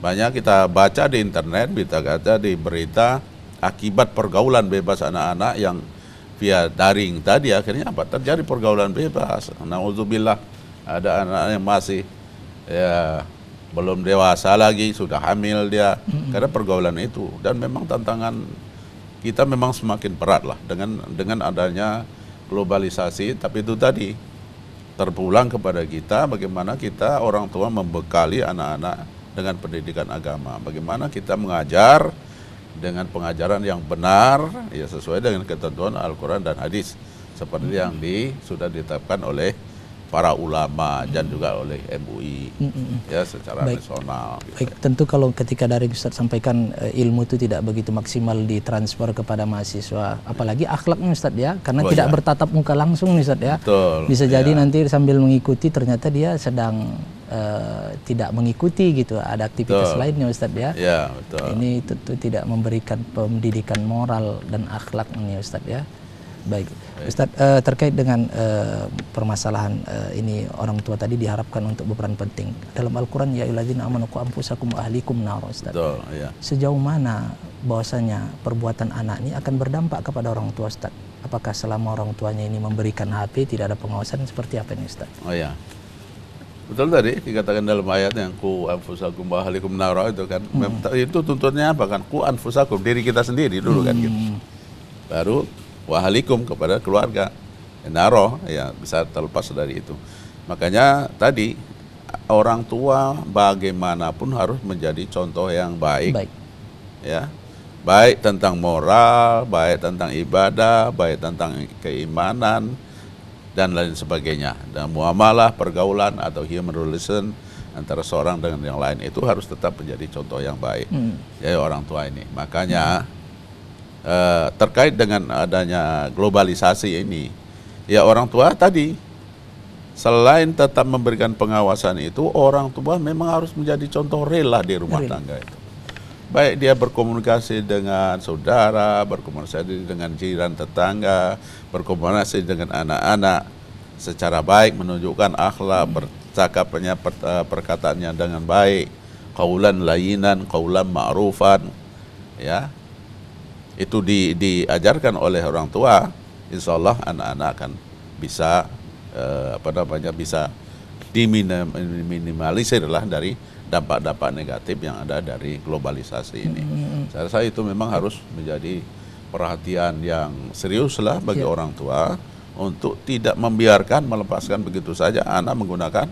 Banyak kita baca di internet, kita baca di berita akibat pergaulan bebas anak-anak yang via daring tadi, akhirnya apa? Terjadi pergaulan bebas. Nauzubillah, ada anak yang masih ya belum dewasa lagi, sudah hamil dia, karena pergaulan itu. Dan memang tantangan kita memang semakin berat lah dengan adanya globalisasi. Tapi itu tadi terpulang kepada kita, bagaimana kita orang tua membekali anak-anak dengan pendidikan agama, bagaimana kita mengajar dengan pengajaran yang benar ya, sesuai dengan ketentuan Al-Quran dan hadis, seperti yang sudah ditetapkan oleh para ulama dan juga oleh MUI ya secara nasional. Baik, tentu kalau ketika dari Ustaz sampaikan ilmu itu tidak begitu maksimal ditransfer kepada mahasiswa, apalagi akhlaknya Ustaz ya, karena tidak bertatap muka langsung Ustaz ya. Betul, bisa jadi nanti sambil mengikuti ternyata dia sedang tidak mengikuti gitu, ada aktivitas lainnya Ustaz ya. Ya, betul. Ini tentu tidak memberikan pendidikan moral dan akhlak ini Ustaz ya. Baik, Ustaz, terkait dengan permasalahan ini, orang tua tadi diharapkan untuk berperan penting dalam Al-Quran, ya ayyuhalladzina amanu qu anfusakum wa ahlikum nar, Ustaz. Betul, ya. Sejauh mana bahwasanya perbuatan anak ini akan berdampak kepada orang tua Ustaz? Apakah selama orang tuanya ini memberikan HP tidak ada pengawasan, seperti apa ini Ustaz? Oh ya, betul tadi dikatakan dalam ayat yang ku anfusakum wa ahlikum nar itu kan, itu tuntunnya apa kan? Ku anfusakum, diri kita sendiri dulu kan gitu. Baru wahalikum kepada keluarga, naro ya bisa terlepas dari itu. Makanya tadi orang tua bagaimanapun harus menjadi contoh yang baik. Ya, baik tentang moral, baik tentang ibadah, baik tentang keimanan dan lain sebagainya. Dan muamalah, pergaulan atau human relation antara seorang dengan yang lain itu harus tetap menjadi contoh yang baik. Ya orang tua ini. Makanya terkait dengan adanya globalisasi ini, ya orang tua tadi selain tetap memberikan pengawasan itu, orang tua memang harus menjadi contoh rela di rumah tangga itu. Baik dia berkomunikasi dengan saudara, berkomunikasi dengan jiran tetangga, berkomunikasi dengan anak-anak secara baik, menunjukkan akhlak, bercakapnya perkataannya dengan baik, qaulan layinan, qaulan ma'rufan, ya. Itu diajarkan oleh orang tua, insya Allah anak-anak akan bisa bisa diminimalisir lah dari dampak-dampak negatif yang ada dari globalisasi ini. Saya rasa itu memang harus menjadi perhatian yang serius lah bagi orang tua untuk tidak membiarkan, melepaskan begitu saja anak menggunakan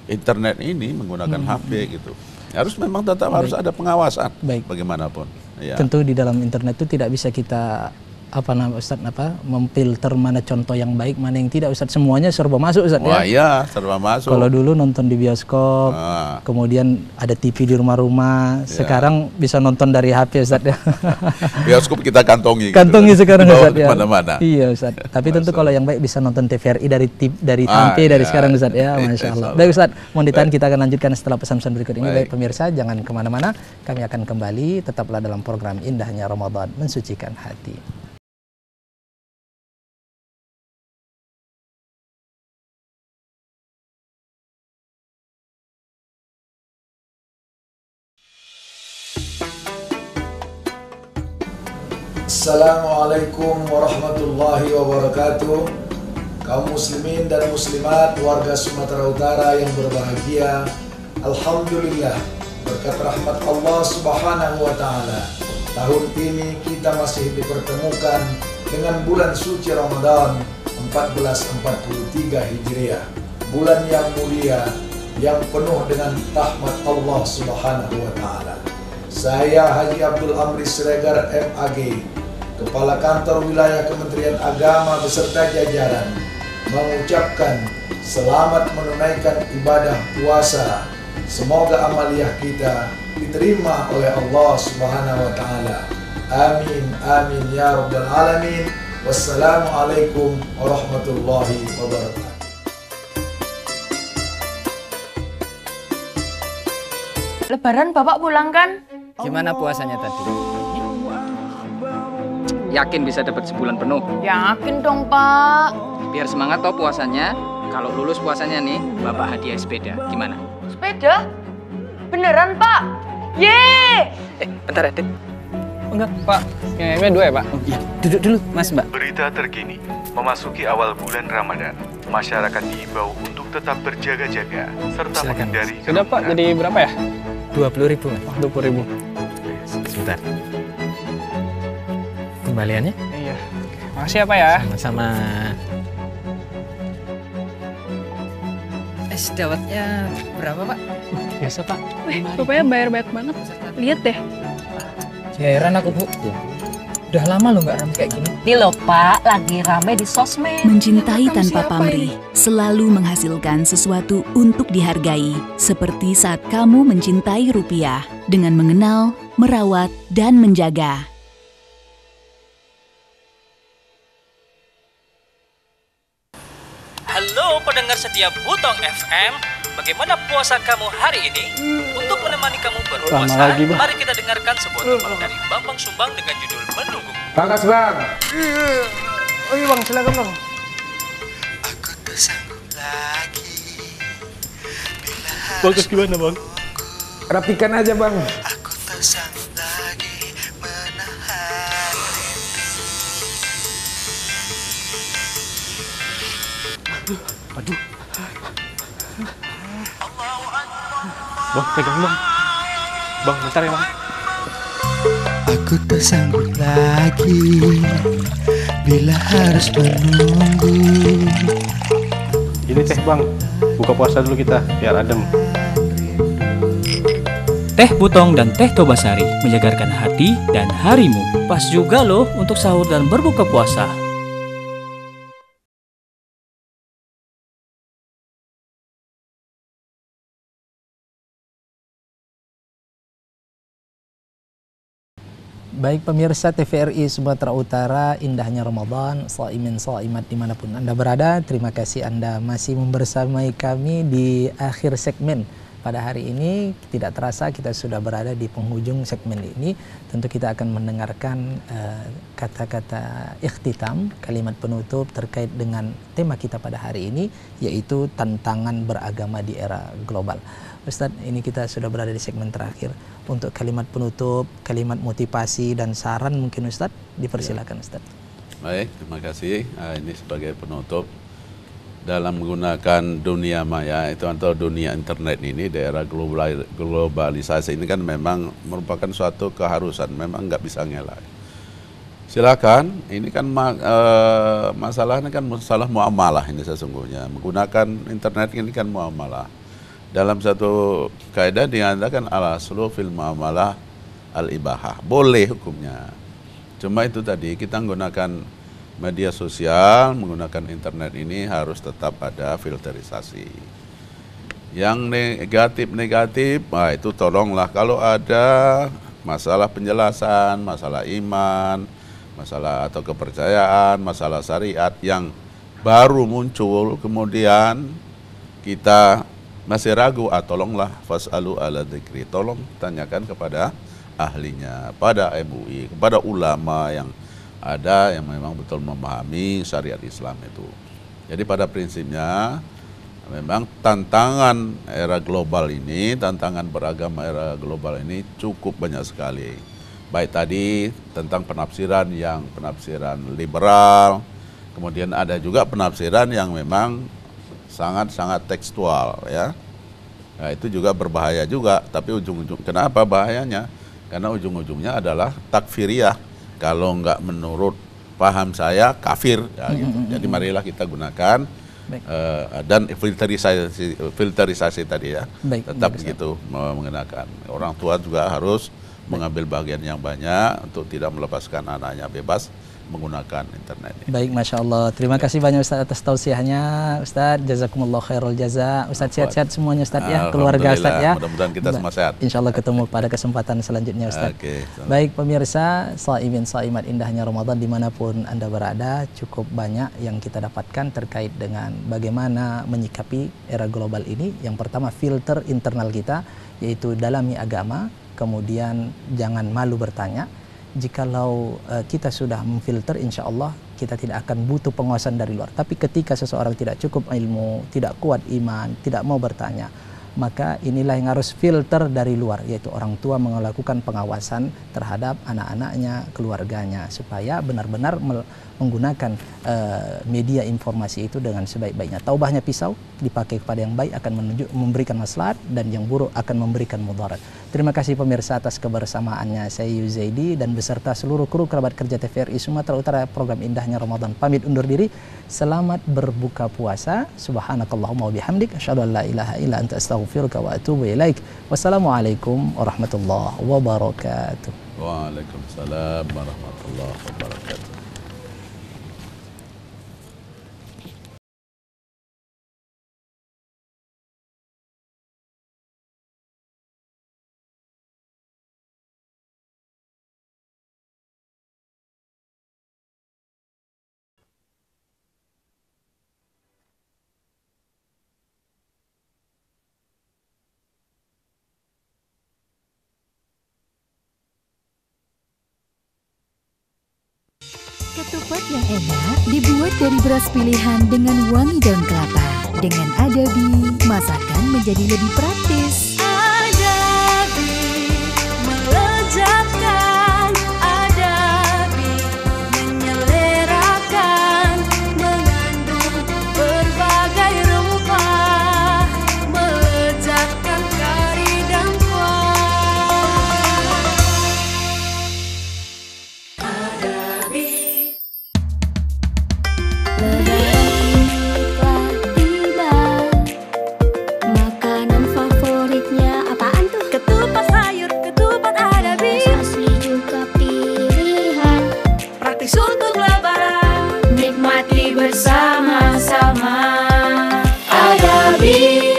internet ini, menggunakan HP gitu. Harus memang tetap harus ada pengawasan bagaimanapun. Ya. Tentu di dalam internet itu tidak bisa kita Ustaz memfilter mana contoh yang baik, mana yang tidak Ustaz, semuanya serba masuk Ustaz. Wah, ya serba masuk. Kalau dulu nonton di bioskop, kemudian ada TV di rumah-rumah, sekarang bisa nonton dari HP Ustaz ya. Bioskop kita kantongi. Kantongi gitu. Sekarang Ustaz ya. Mana-mana. Iya Ustaz. Tapi tentu kalau yang baik bisa nonton TVRI dari Tante dari sekarang Ustaz ya. Masya Allah. Baik Ustaz, mohon ditahan, kita akan lanjutkan setelah pesan-pesan berikut ini. Baik pemirsa, jangan kemana-mana. Kami akan kembali, tetaplah dalam program Indahnya Ramadan Mensucikan Hati. Assalamualaikum warahmatullahi wabarakatuh. Kaum muslimin dan muslimat warga Sumatera Utara yang berbahagia, Alhamdulillah, berkat rahmat Allah Subhanahu wa Ta'ala, tahun ini kita masih dipertemukan dengan bulan suci Ramadan 1443 Hijriah, bulan yang mulia yang penuh dengan rahmat Allah Subhanahu wa Ta'ala. Saya Haji Abdul Amri Siregar MAG, Kepala Kantor Wilayah Kementerian Agama beserta jajaran, mengucapkan selamat menunaikan ibadah puasa. Semoga amaliyah kita diterima oleh Allah Subhanahu wa Ta'ala. Amin, amin ya rabbal alamin. Wassalamualaikum warahmatullahi wabarakatuh. Lebaran Bapak pulang kan? Gimana puasanya tadi? Yakin bisa dapat sebulan penuh? Yakin dong Pak. Biar semangat toh puasanya. Kalau lulus puasanya nih, Bapak hadiah sepeda. Gimana? Sepeda? Beneran Pak? Yeay! Bentar Adit. Enggak Pak, yang dua ya Pak? Oh, iya. Duduk dulu Mas Mbak. Berita terkini, memasuki awal bulan Ramadan, masyarakat diimbau untuk tetap berjaga-jaga serta menghindari Sudah Pak, jadi berapa ya? 20.000. Oh, 20.000. Sebentar. Kembaliannya? Iya. Makasih ya Pak ya. Sama-sama. Es dawetnya berapa Pak? Biasa Pak. Bapaknya bayar banyak banget. Lihat deh. Heran aku Bu. Udah lama loh nggak rame kayak gini. Ini loh Pak, lagi rame di sosmed. Mencintai tanpa pamrih selalu menghasilkan sesuatu untuk dihargai. Seperti saat kamu mencintai rupiah dengan mengenal, merawat, dan menjaga. Halo pendengar setia Butong FM, bagaimana puasa kamu hari ini? Untuk menemani kamu berpuasa, mari kita dengarkan sebuah tembang dari Bambang Sumbang dengan judul Menunggu. Bagas Bang. Oh iya Bang, silakan Bang. Aku tak sanggup lagi. Bagus gimana Bang? Rapikan aja Bang. Aku tak sanggup lagi menahan Aduh. Bang, pegang Bang. Bang, bentar ya Bang. Aku tak sanggup lagi bila harus menunggu. Ini teh Bang, buka puasa dulu kita biar adem. Teh Butong dan Teh Tobasari menyegarkan hati dan harimu. Pas juga loh untuk sahur dan berbuka puasa. Baik pemirsa TVRI Sumatera Utara, indahnya Ramadan, shaimin shaimat dimanapun Anda berada. Terima kasih Anda masih membersamai kami di akhir segmen. Pada hari ini tidak terasa kita sudah berada di penghujung segmen ini. Tentu kita akan mendengarkan kata-kata ikhtitam, kalimat penutup terkait dengan tema kita pada hari ini, yaitu tantangan beragama di era global. Ustadz, ini kita sudah berada di segmen terakhir. Untuk kalimat penutup, kalimat motivasi dan saran mungkin Ustadz, dipersilakan Ustadz. Baik, terima kasih. Ini sebagai penutup, dalam menggunakan dunia maya itu atau dunia internet ini, daerah globalisasi ini kan memang merupakan suatu keharusan, memang nggak bisa ngelak. Silakan, ini kan masalahnya kan masalah muamalah ini sesungguhnya. Menggunakan internet ini kan muamalah. Dalam satu kaidah dinyatakan al-aslu fil muamalah al-ibahah, boleh hukumnya. Cuma itu tadi kita menggunakan media sosial, menggunakan internet ini harus tetap ada filterisasi. Yang negatif-negatif, nah itu tolonglah kalau ada masalah penjelasan, masalah iman, masalah atau kepercayaan, masalah syariat yang baru muncul, kemudian kita masih ragu, tolonglah fas'alu ala dzikri, tolong tanyakan kepada ahlinya, pada MUI, kepada ulama yang ada yang memang betul memahami syariat Islam itu. Jadi pada prinsipnya memang tantangan era global ini, tantangan beragama era global ini cukup banyak sekali. Baik tadi tentang penafsiran yang penafsiran liberal, kemudian ada juga penafsiran yang memang sangat-sangat tekstual ya. Nah, itu juga berbahaya juga, tapi kenapa bahayanya? Karena ujung-ujungnya adalah takfiriyah. Kalau nggak menurut paham saya kafir, ya, gitu. Jadi marilah kita gunakan dan filterisasi tadi ya. Tetap begitu mengenakan. Orang tua juga harus mengambil bagian yang banyak untuk tidak melepaskan anaknya bebas menggunakan internet ini. Baik, Masya Allah. Terima kasih banyak Ustaz atas tausiahnya. Ustaz, jazakumullah khairul jaza. Ustaz sehat-sehat semuanya Ustaz ya, keluarga Ustaz ya. Mudah-mudahan kita semua sehat. Insya Allah ketemu pada kesempatan selanjutnya Ustaz. Baik pemirsa, shaimin shaimat indahnya Ramadan dimanapun Anda berada, cukup banyak yang kita dapatkan terkait dengan bagaimana menyikapi era global ini. Yang pertama filter internal kita, yaitu dalami agama, kemudian jangan malu bertanya. Jikalau kita sudah memfilter, insya Allah kita tidak akan butuh penguasaan dari luar. Tapi ketika seseorang tidak cukup ilmu, tidak kuat iman, tidak mau bertanya, maka inilah yang harus filter dari luar, yaitu orang tua melakukan pengawasan terhadap anak-anaknya, keluarganya, supaya benar-benar menggunakan media informasi itu dengan sebaik-baiknya. Taubahnya pisau dipakai kepada yang baik akan memberikan maslahat, dan yang buruk akan memberikan mudarat. Terima kasih pemirsa atas kebersamaannya. Saya Yuzaidi dan beserta seluruh kru kerabat kerja TVRI Sumatera Utara, program indahnya Ramadan pamit undur diri. Selamat berbuka puasa. Subhanakallahumma wa bihamdik, asyhadu an la ilaha illa anta astaghfiruka wa atubu ilaik. Wassalamualaikum warahmatullahi wabarakatuh. Waalaikumsalam warahmatullahi wabarakatuh. Ketupat yang enak dibuat dari beras pilihan dengan wangi daun kelapa. Dengan Adabi, masakan menjadi lebih praktis. Adabi melezatkan, Adabi menyelerakan, mengandung berbagai rempah, melezatkan kari dan kuah. Adabi. Makanan favoritnya apaan tuh? Ketupat sayur, ketupat Adabi. Asli juga pilihan, praktis untuk lebaran, nikmati bersama-sama. Adabi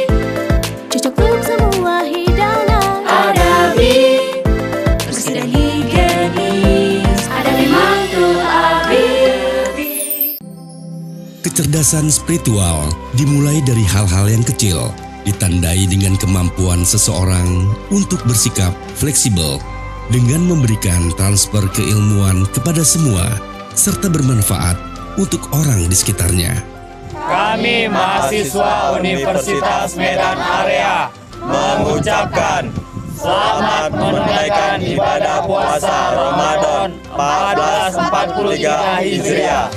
cocok untuk semua hidangan. Adabi bersih dan higienis. Adabi mantul Abi. Kecerdasan spiritual dimulai dari hal-hal yang kecil, ditandai dengan kemampuan seseorang untuk bersikap fleksibel dengan memberikan transfer keilmuan kepada semua, serta bermanfaat untuk orang di sekitarnya. Kami mahasiswa Universitas Medan Area mengucapkan selamat menunaikan ibadah puasa Ramadan 1443 Hijriah.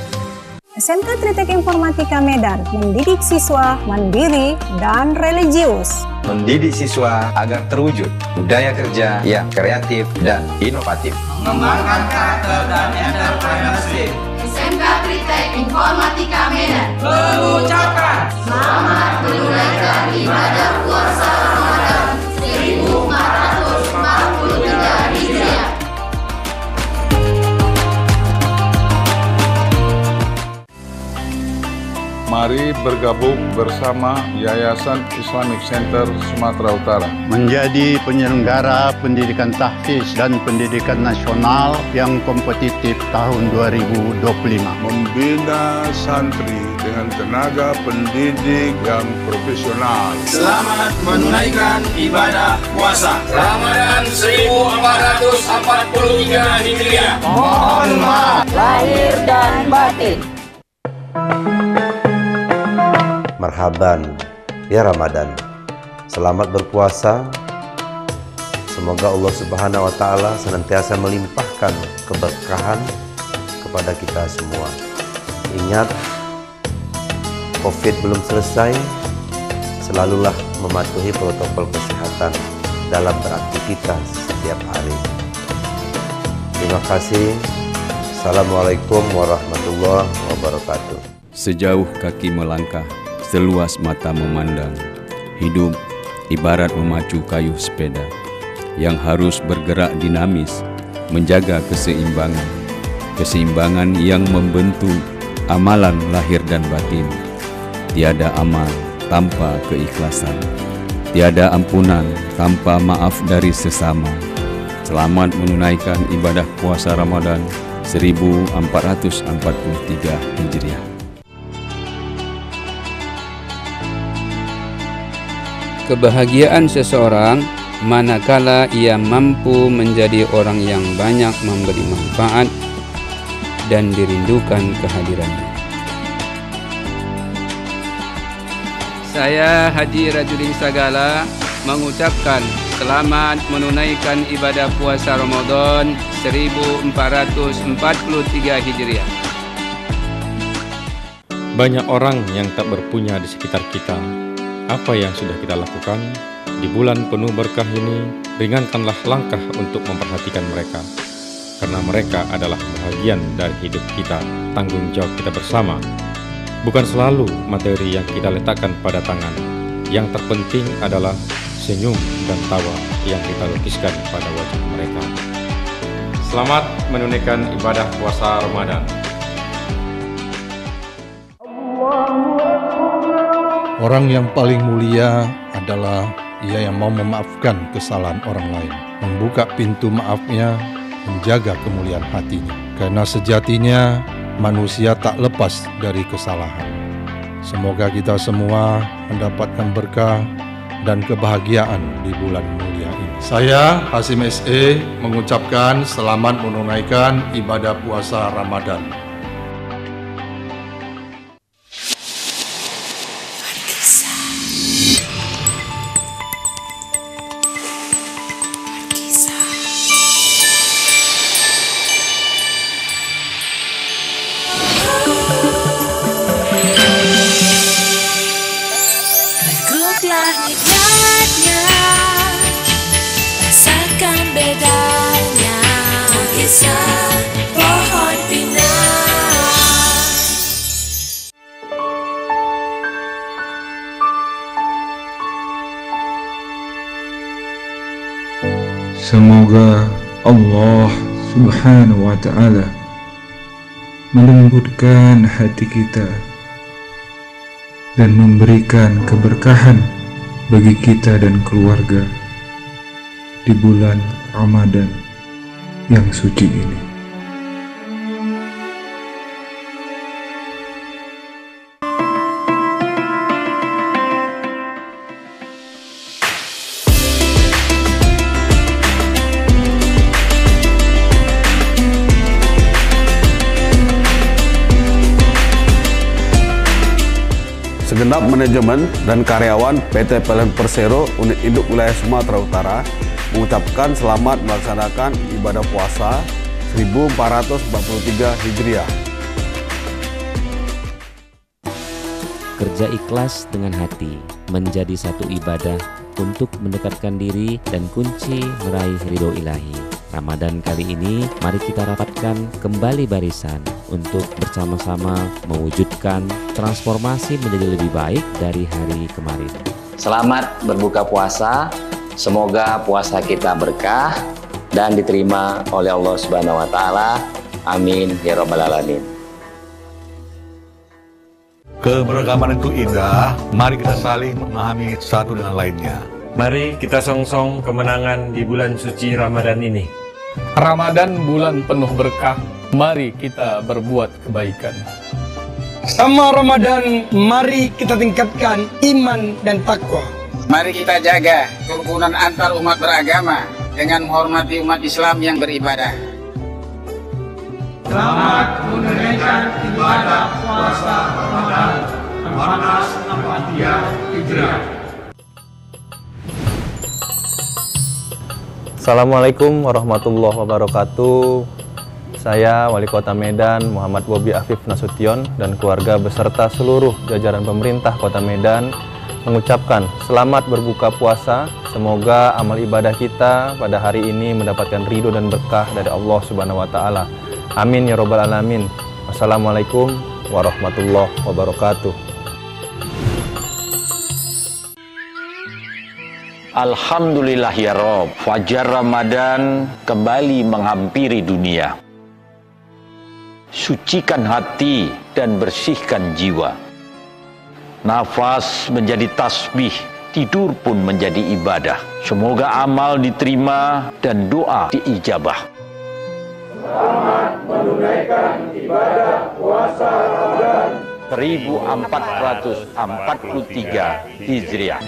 SMK Tritek Informatika Medan mendidik siswa mandiri dan religius. Mendidik siswa agar terwujud budaya kerja yang kreatif dan inovatif. Mengembangkan karakter dan entrepreneurship. SMK Tritek Informatika Medan mengucapkan selamat menunaikan ibadah puasa Ramadan 1443 Hijriah. Mari bergabung bersama Yayasan Islamic Center Sumatera Utara menjadi penyelenggara pendidikan tahfiz dan pendidikan nasional yang kompetitif tahun 2025. Membina santri dengan tenaga pendidik yang profesional. Selamat menunaikan ibadah puasa Ramadan 1443 Hijriah. Mohon maaf lahir dan batin. Marhaban ya Ramadan. Selamat berpuasa. Semoga Allah Subhanahu wa taala senantiasa melimpahkan keberkahan kepada kita semua. Ingat, Covid belum selesai. selalulah mematuhi protokol kesehatan dalam beraktivitas setiap hari. Terima kasih. Assalamualaikum warahmatullahi wabarakatuh. Sejauh kaki melangkah, seluas mata memandang. Hidup ibarat memacu kayu sepeda yang harus bergerak dinamis, menjaga keseimbangan. Keseimbangan yang membentuk amalan lahir dan batin. Tiada amal tanpa keikhlasan. Tiada ampunan tanpa maaf dari sesama. Selamat menunaikan ibadah puasa Ramadan 1443 Hijriah. Kebahagiaan seseorang manakala ia mampu menjadi orang yang banyak memberi manfaat dan dirindukan kehadirannya. Saya Haji Rajulin Sagala mengucapkan selamat menunaikan ibadah puasa Ramadan 1443 Hijriah. Banyak orang yang tak berpunya di sekitar kita. Apa yang sudah kita lakukan di bulan penuh berkah ini? Ringankanlah langkah untuk memperhatikan mereka, karena mereka adalah bahagian dari hidup kita, tanggung jawab kita bersama. Bukan selalu materi yang kita letakkan pada tangan. Yang terpenting adalah senyum dan tawa yang kita lukiskan pada wajah mereka. Selamat menunaikan ibadah puasa Ramadan. Orang yang paling mulia adalah ia yang mau memaafkan kesalahan orang lain, membuka pintu maafnya, menjaga kemuliaan hatinya. Karena sejatinya manusia tak lepas dari kesalahan. Semoga kita semua mendapatkan berkah dan kebahagiaan di bulan mulia ini. Saya Hasim SE mengucapkan selamat menunaikan ibadah puasa Ramadan. Semoga Allah Subhanahu wa Ta'ala melembutkan hati kita dan memberikan keberkahan bagi kita dan keluarga di bulan Ramadan yang suci ini. Segenap manajemen dan karyawan PT PLN Persero Unit Induk Wilayah Sumatera Utara mengucapkan selamat melaksanakan ibadah puasa 1443 Hijriah. Kerja ikhlas dengan hati menjadi satu ibadah untuk mendekatkan diri dan kunci meraih ridho ilahi. Ramadan kali ini, mari kita rapatkan kembali barisan untuk bersama-sama mewujudkan transformasi menjadi lebih baik dari hari kemarin. Selamat berbuka puasa, semoga puasa kita berkah dan diterima oleh Allah Subhanahu wa Ta'ala. Amin ya Rabbal Alamin. Keberagaman itu indah, mari kita saling memahami satu dengan lainnya. Mari kita songsong kemenangan di bulan suci Ramadan ini. Ramadan bulan penuh berkah, mari kita berbuat kebaikan. Sama Ramadan, mari kita tingkatkan iman dan takwa. Mari kita jaga kerukunan antar umat beragama dengan menghormati umat Islam yang beribadah. Selamat menunaikan ibadah puasa Ramadan 1443 Hijriah. Assalamualaikum warahmatullahi wabarakatuh. Saya Wali Kota Medan Muhammad Bobi Afif Nasution dan keluarga beserta seluruh jajaran pemerintah Kota Medan mengucapkan selamat berbuka puasa. Semoga amal ibadah kita pada hari ini mendapatkan ridho dan berkah dari Allah Subhanahu wa taala. Amin ya rabbal alamin. Wassalamualaikum warahmatullahi wabarakatuh. Alhamdulillah ya Rob, fajar Ramadan kembali menghampiri dunia. Sucikan hati dan bersihkan jiwa. Nafas menjadi tasbih, tidur pun menjadi ibadah. Semoga amal diterima dan doa diijabah. Selamat menunaikan ibadah puasa Ramadan 1443 Hijriah.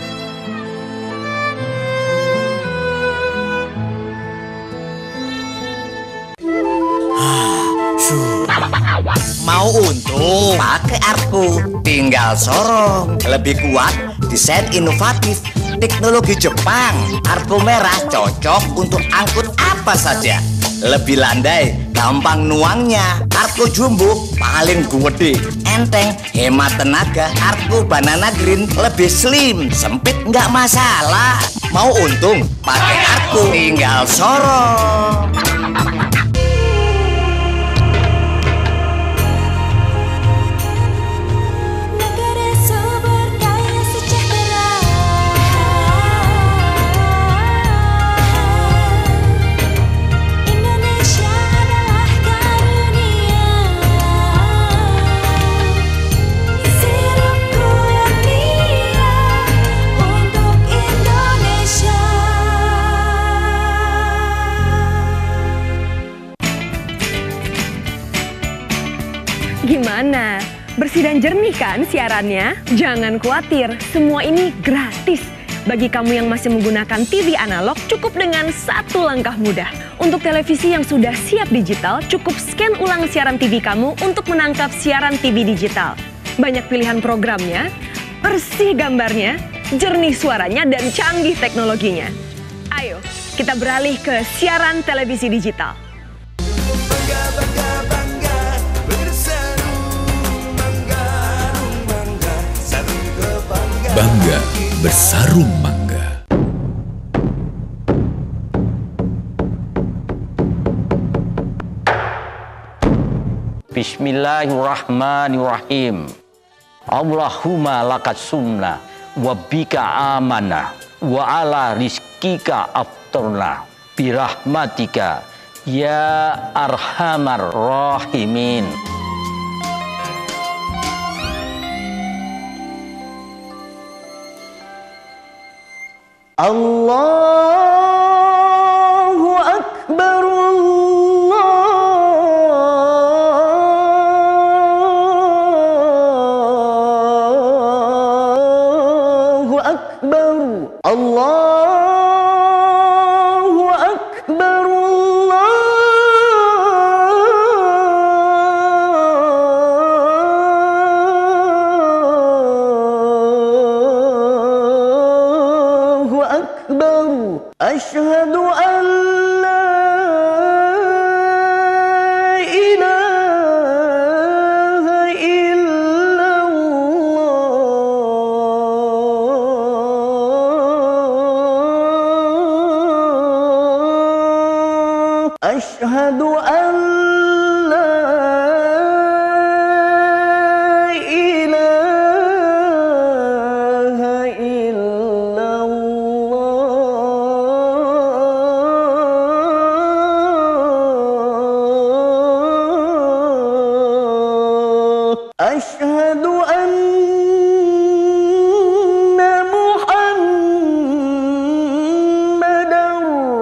Mau untung pakai Arko, tinggal sorong. Lebih kuat, desain inovatif, teknologi Jepang. Arko merah cocok untuk angkut apa saja. Lebih landai, gampang nuangnya. Arko jumbo paling gede, enteng, hemat tenaga. Arko banana green lebih slim, sempit nggak masalah. Mau untung pakai Arko, tinggal sorong. Gimana? Bersih dan jernih kan siarannya? Jangan khawatir, semua ini gratis. Bagi kamu yang masih menggunakan TV analog, cukup dengan satu langkah mudah. Untuk televisi yang sudah siap digital, cukup scan ulang siaran TV kamu untuk menangkap siaran TV digital. Banyak pilihan programnya, bersih gambarnya, jernih suaranya, dan canggih teknologinya. Ayo, kita beralih ke siaran televisi digital. Bangga bersarung mangga. Bismillahirrahmanirrahim. Allahumma lakat sumna wa bika amana wa ala rizkika aftarna birahmatika ya arhamar rahimin. Allahu Akbar, Allahu Akbar, Allahu Akbar, Asyhadu an la ilaha illallah. Asyhadu an la ilaha Asyhadu anna Muhammadan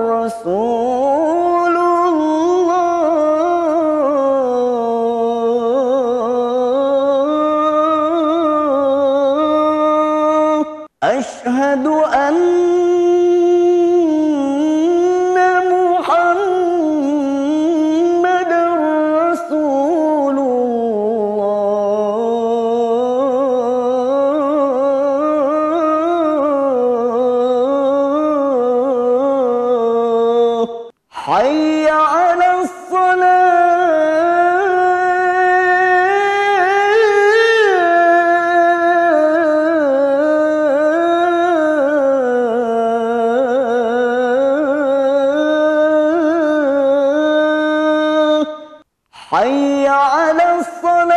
Rasulullah. Asyhadu anna Muhammadan Rasulullah. Hayya 'alas salat. حي على الصلاة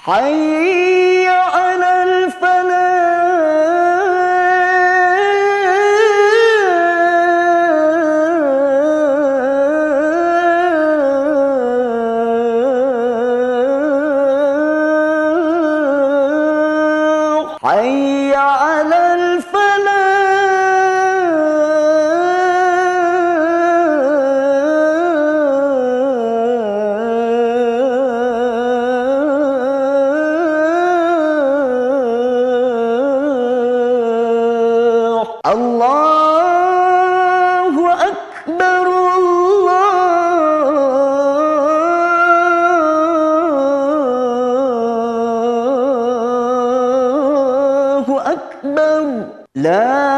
حي على الفلاح حي على الفلاح الله أكبر الله أكبر لا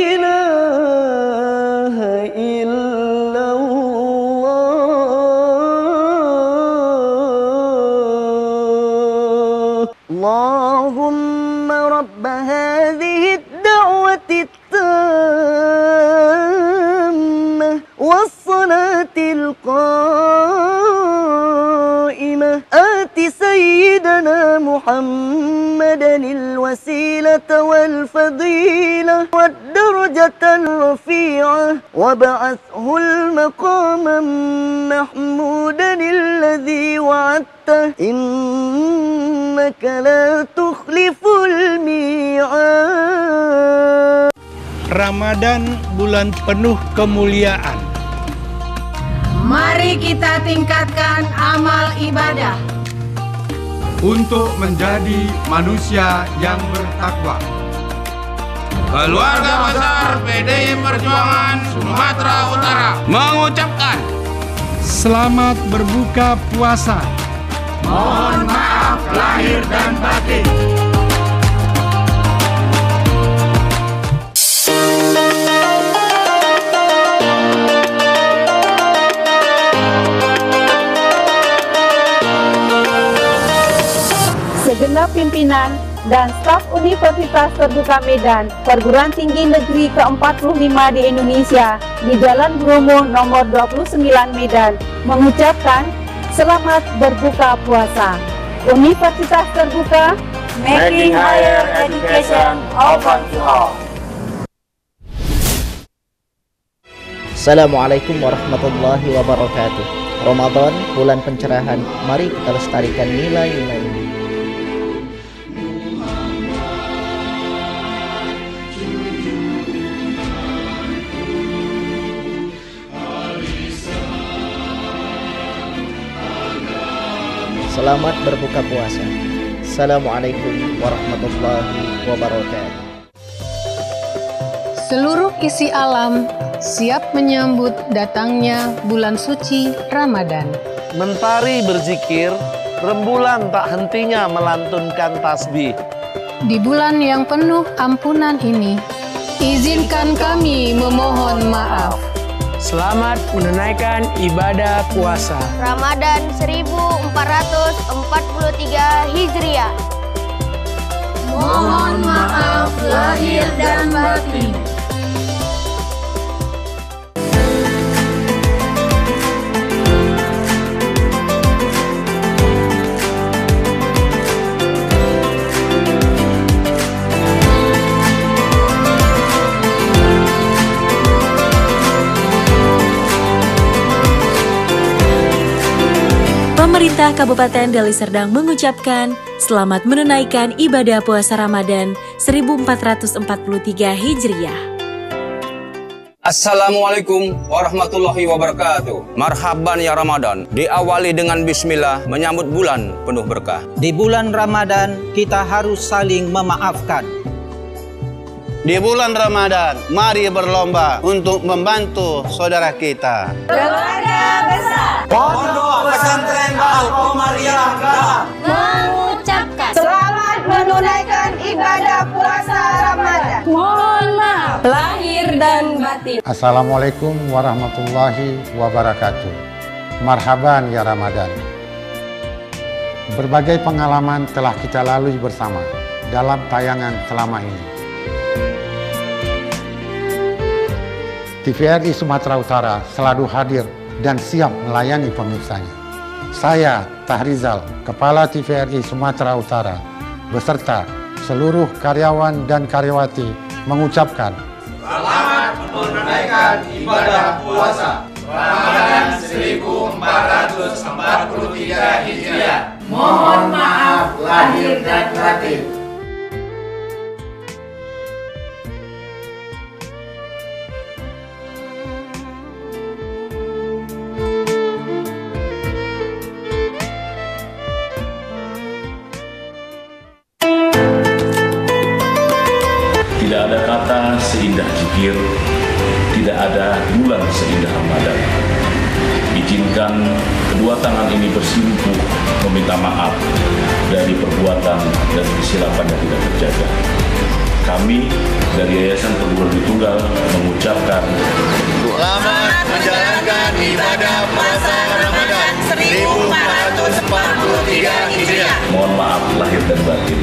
إله إلا الله اللهم رب هذه الدعوة التامة والصلاة القائمة آت سيدنا محمدا الوسيلة والفضيلة والدرجة الرفيعة وابعثه المقام محمودا الذي وعدته إنك لا تخلف الميعاد. Ramadan bulan penuh kemuliaan. Mari kita tingkatkan amal ibadah untuk menjadi manusia yang bertakwa. Keluarga besar PDI Perjuangan Sumatera Utara mengucapkan Selamat berbuka puasa. Mohon maaf lahir dan batin. Segenap pimpinan dan staf Universitas Terbuka Medan, Perguruan Tinggi Negeri ke-45 di Indonesia, di Jalan Bromo nomor 29 Medan, mengucapkan selamat berbuka puasa. Universitas Terbuka, Making higher education open to all. Assalamualaikum warahmatullahi wabarakatuh. Ramadan, bulan pencerahan. Mari kita lestarikan nilai-nilai ini. Selamat berbuka puasa. Assalamualaikum warahmatullahi wabarakatuh. Seluruh isi alam siap menyambut datangnya bulan suci Ramadan. Mentari berzikir, rembulan tak hentinya melantunkan tasbih. Di bulan yang penuh ampunan ini, izinkan kami memohon maaf. Selamat menunaikan ibadah puasa Ramadan 1443 Hijriah. Mohon maaf lahir dan batin. Pemerintah Kabupaten Deli Serdang mengucapkan selamat menunaikan ibadah puasa Ramadan 1443 Hijriah. Assalamualaikum warahmatullahi wabarakatuh. Marhaban ya Ramadan. Diawali dengan bismillah menyambut bulan penuh berkah. Di bulan Ramadan kita harus saling memaafkan. Di bulan Ramadan, mari berlomba untuk membantu saudara kita. Keluarga besar Pondok Pesantren Al-Qomariyah mengucapkan selamat menunaikan ibadah puasa Ramadan. Mohon maaf lahir dan batin. batin. Assalamualaikum warahmatullahi wabarakatuh. Marhaban ya Ramadan. Berbagai pengalaman telah kita lalui bersama dalam tayangan selama ini. TVRI Sumatera Utara selalu hadir dan siap melayani pemirsanya. Saya, Tahrizal, Kepala TVRI Sumatera Utara, beserta seluruh karyawan dan karyawati mengucapkan selamat menunaikan ibadah puasa Ramadan 1443 Hijriah. Mohon maaf lahir dan batin. Tidak ada kata seindah zikir, tidak ada bulan seindah Ramadan. Izinkan kedua tangan ini bersimpuh meminta maaf dari perbuatan dan kesilapan yang tidak terjaga. Kami dari Yayasan Perguruan Tinggi Tunggal mengucapkan selamat menjalankan ibadah puasa Ramadan 1443 Hijriah. Mohon maaf lahir dan batin.